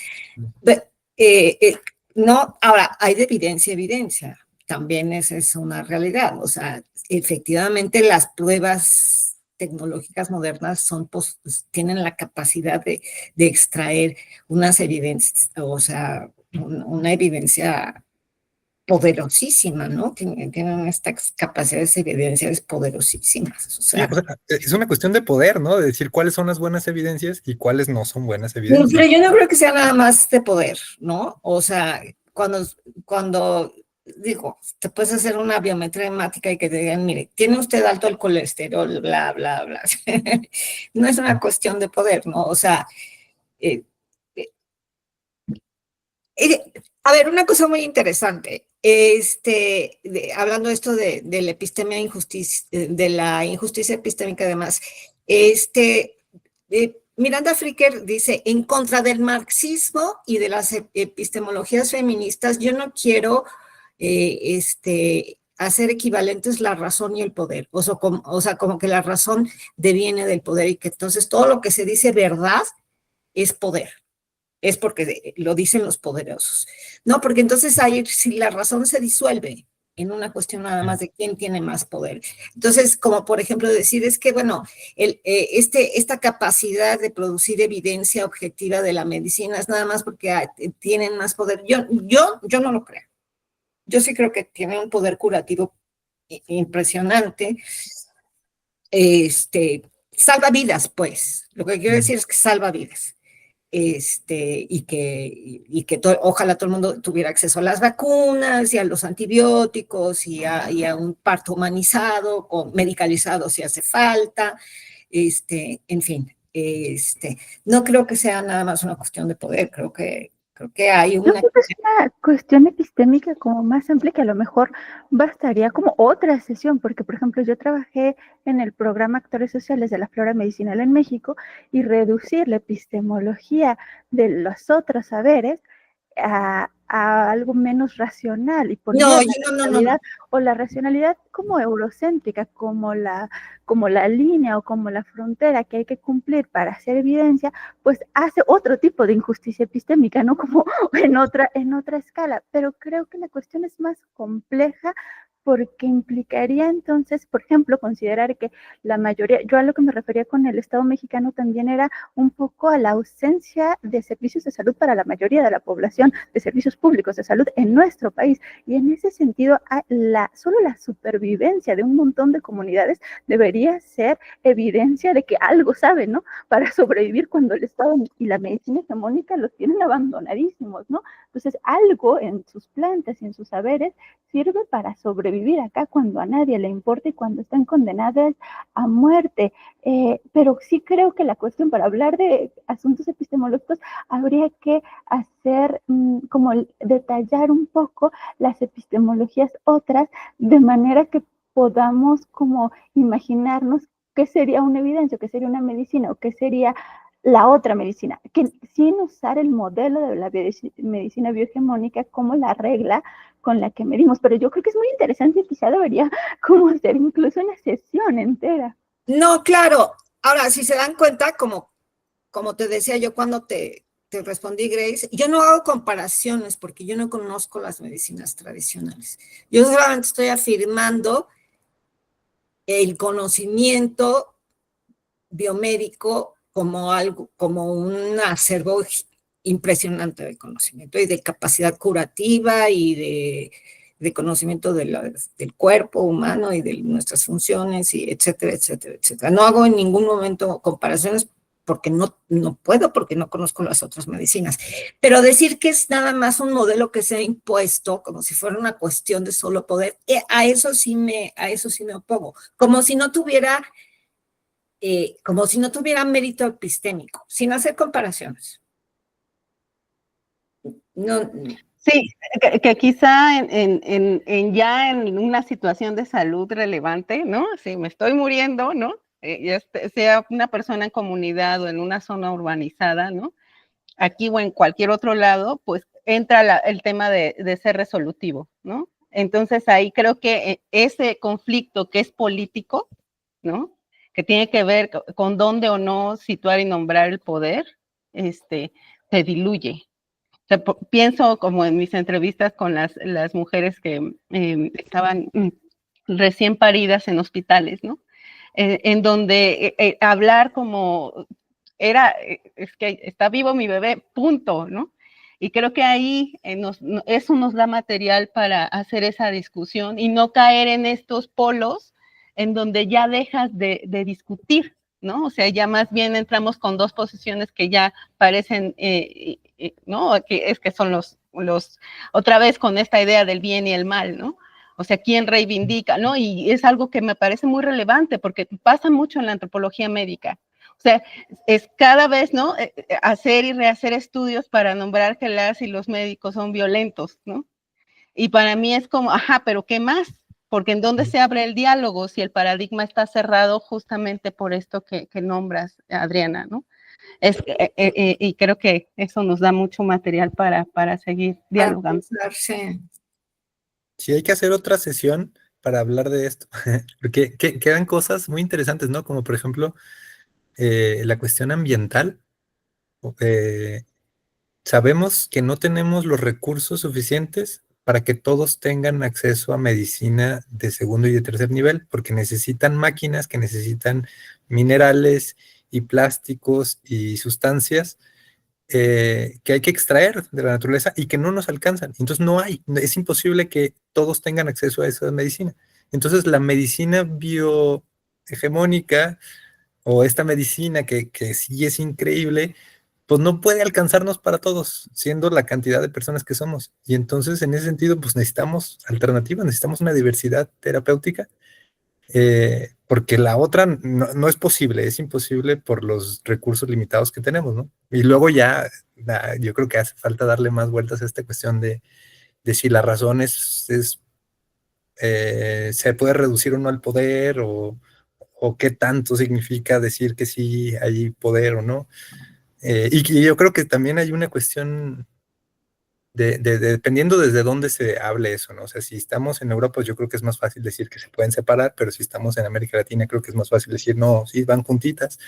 Speaker 2: No, ahora, hay de evidencia, evidencia. También esa es una realidad. O sea, efectivamente las pruebas tecnológicas modernas tienen la capacidad de extraer unas evidencias, o sea, una evidencia poderosísima, ¿no? Tienen estas capacidades evidenciales poderosísimas. O
Speaker 4: Sí,
Speaker 2: sea,
Speaker 4: o sea, es una cuestión de poder, ¿no? De decir cuáles son las buenas evidencias y cuáles no son buenas
Speaker 2: pero
Speaker 4: evidencias.
Speaker 2: yo no creo que sea nada más de poder, ¿no? O sea, cuando digo, te puedes hacer una biometría hemática y que te digan, mire, tiene usted alto el colesterol, bla, bla, bla. No es una cuestión de poder, ¿no? O sea, eh, eh, a ver, una cosa muy interesante, hablando esto de la epistemia injusticia, de la injusticia epistémica además, Miranda Fricker dice, en contra del marxismo y de las epistemologías feministas, yo no quiero hacer equivalentes la razón y el poder, o sea, como que la razón deviene del poder y que entonces todo lo que se dice verdad es poder, es porque lo dicen los poderosos. No, porque entonces ahí si la razón se disuelve en una cuestión nada más de quién tiene más poder. Entonces, como por ejemplo decir, es que, bueno, esta capacidad de producir evidencia objetiva de la medicina es nada más porque tienen más poder. Yo no lo creo. Yo sí creo que tiene un poder curativo impresionante. Salva vidas, pues. Lo que quiero decir es que salva vidas. Ojalá todo el mundo tuviera acceso a las vacunas y a los antibióticos y a un parto humanizado, medicalizado si hace falta, en fin, no creo que sea nada más una cuestión de poder, creo que hay
Speaker 3: Yo
Speaker 2: una...
Speaker 3: creo que es una cuestión epistémica como más amplia que a lo mejor bastaría como otra sesión, porque por ejemplo yo trabajé en el programa Actores Sociales de la Flora Medicinal en México y reducir la epistemología de los otros saberes a algo menos racional y poner
Speaker 2: No,
Speaker 3: la
Speaker 2: no.
Speaker 3: racionalidad o la racionalidad como eurocéntrica, como la línea o como la frontera que hay que cumplir para hacer evidencia, pues hace otro tipo de injusticia epistémica, ¿no? Como en otra escala. Pero creo que la cuestión es más compleja porque implicaría entonces, por ejemplo, considerar que la mayoría, yo a lo que me refería con el Estado mexicano también era un poco a la ausencia de servicios de salud para la mayoría de la población, de servicios públicos de salud en nuestro país. Y en ese sentido, solo la supervivencia de un montón de comunidades debería ser evidencia de que algo saben, ¿no? Para sobrevivir cuando el Estado y la medicina hegemónica los tienen abandonadísimos, ¿no? Entonces, algo en sus plantas y en sus saberes sirve para sobrevivir acá cuando a nadie le importa y cuando están condenadas a muerte. Pero sí creo que la cuestión para hablar de asuntos epistemológicos habría que hacer como detallar un poco las epistemologías otras de manera que podamos como imaginarnos qué sería una evidencia, qué sería una medicina o qué sería la otra medicina, que sin usar el modelo de la medicina biohegemónica como la regla con la que medimos. Pero yo creo que es muy interesante y quizá debería como hacer incluso una sesión entera.
Speaker 2: No, claro. Ahora, si se dan cuenta, como te decía yo cuando te respondí, Grace, yo no hago comparaciones porque yo no conozco las medicinas tradicionales. Yo solamente estoy afirmando el conocimiento biomédico como algo, como un acervo impresionante de conocimiento y de capacidad curativa y de conocimiento del cuerpo humano y de nuestras funciones, y etcétera, etcétera, etcétera. No hago en ningún momento comparaciones porque no puedo, porque no conozco las otras medicinas. Pero decir que es nada más un modelo que se ha impuesto, como si fuera una cuestión de solo poder, a eso sí me opongo. Como si no tuviera mérito epistémico, sin hacer comparaciones. No.
Speaker 5: Sí, que quizá ya en una situación de salud relevante, ¿no? Si me estoy muriendo, ¿no? Sea una persona en comunidad o en una zona urbanizada, ¿no? Aquí o en cualquier otro lado, pues entra el tema de ser resolutivo, ¿no? Entonces ahí creo que ese conflicto que es político, ¿no? Que tiene que ver con dónde o no situar y nombrar el poder, se diluye. O sea, pienso como en mis entrevistas con las mujeres que estaban recién paridas en hospitales, ¿no? En donde hablar como es que está vivo mi bebé, punto, ¿no? Y creo que ahí eso nos da material para hacer esa discusión y no caer en estos polos en donde ya dejas de discutir, ¿no? O sea, ya más bien entramos con dos posiciones que ya parecen, ¿no? Que son los, otra vez con esta idea del bien y el mal, ¿no? O sea, ¿quién reivindica, no? Y es algo que me parece muy relevante porque pasa mucho en la antropología médica. O sea, es cada vez, ¿no? Hacer y rehacer estudios para nombrar que las y los médicos son violentos, ¿no? Y para mí es como, ajá, pero ¿qué más? Porque ¿en dónde se abre el diálogo si el paradigma está cerrado justamente por esto que nombras, Adriana, ¿no? Y creo que eso nos da mucho material para seguir dialogando.
Speaker 4: Sí, hay que hacer otra sesión para hablar de esto, porque quedan cosas muy interesantes, ¿no? Como por ejemplo, la cuestión ambiental. Sabemos que no tenemos los recursos suficientes para que todos tengan acceso a medicina de segundo y de tercer nivel, porque necesitan máquinas, que necesitan minerales y plásticos y sustancias que hay que extraer de la naturaleza y que no nos alcanzan. Entonces no hay, es imposible que todos tengan acceso a esa medicina. Entonces la medicina biohegemónica o esta medicina que sí es increíble, pues no puede alcanzarnos para todos, siendo la cantidad de personas que somos. Y entonces, en ese sentido, pues necesitamos alternativas, necesitamos una diversidad terapéutica, porque la otra no es posible, es imposible por los recursos limitados que tenemos, ¿no? Y luego ya, yo creo que hace falta darle más vueltas a esta cuestión de si la razón se puede reducir o no al poder, o qué tanto significa decir que sí hay poder o no. Y yo creo que también hay una cuestión dependiendo desde dónde se hable eso, ¿no? O sea, si estamos en Europa, yo creo que es más fácil decir que se pueden separar, pero si estamos en América Latina, creo que es más fácil decir, no, sí, van juntitas,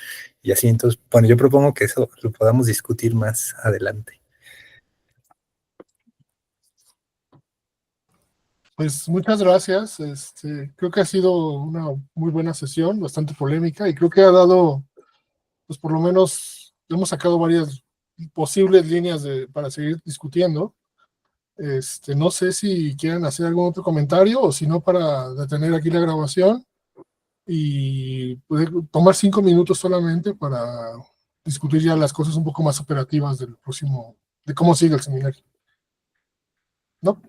Speaker 4: y así. Entonces, bueno, yo propongo que eso lo podamos discutir más adelante.
Speaker 1: Pues muchas gracias. Creo que ha sido una muy buena sesión, bastante polémica, y creo que ha dado, pues por lo menos, hemos sacado varias posibles líneas para seguir discutiendo. No sé si quieren hacer algún otro comentario o si no, para detener aquí la grabación y poder tomar 5 minutos solamente para discutir ya las cosas un poco más operativas del próximo, de cómo sigue el seminario. ¿No?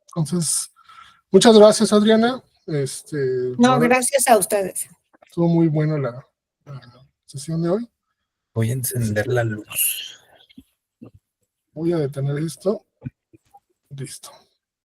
Speaker 1: Entonces, muchas gracias, Adriana.
Speaker 2: No, gracias a ustedes.
Speaker 1: Estuvo muy buena la sesión de hoy.
Speaker 4: Voy a encender la luz.
Speaker 1: Voy a detener esto. Listo.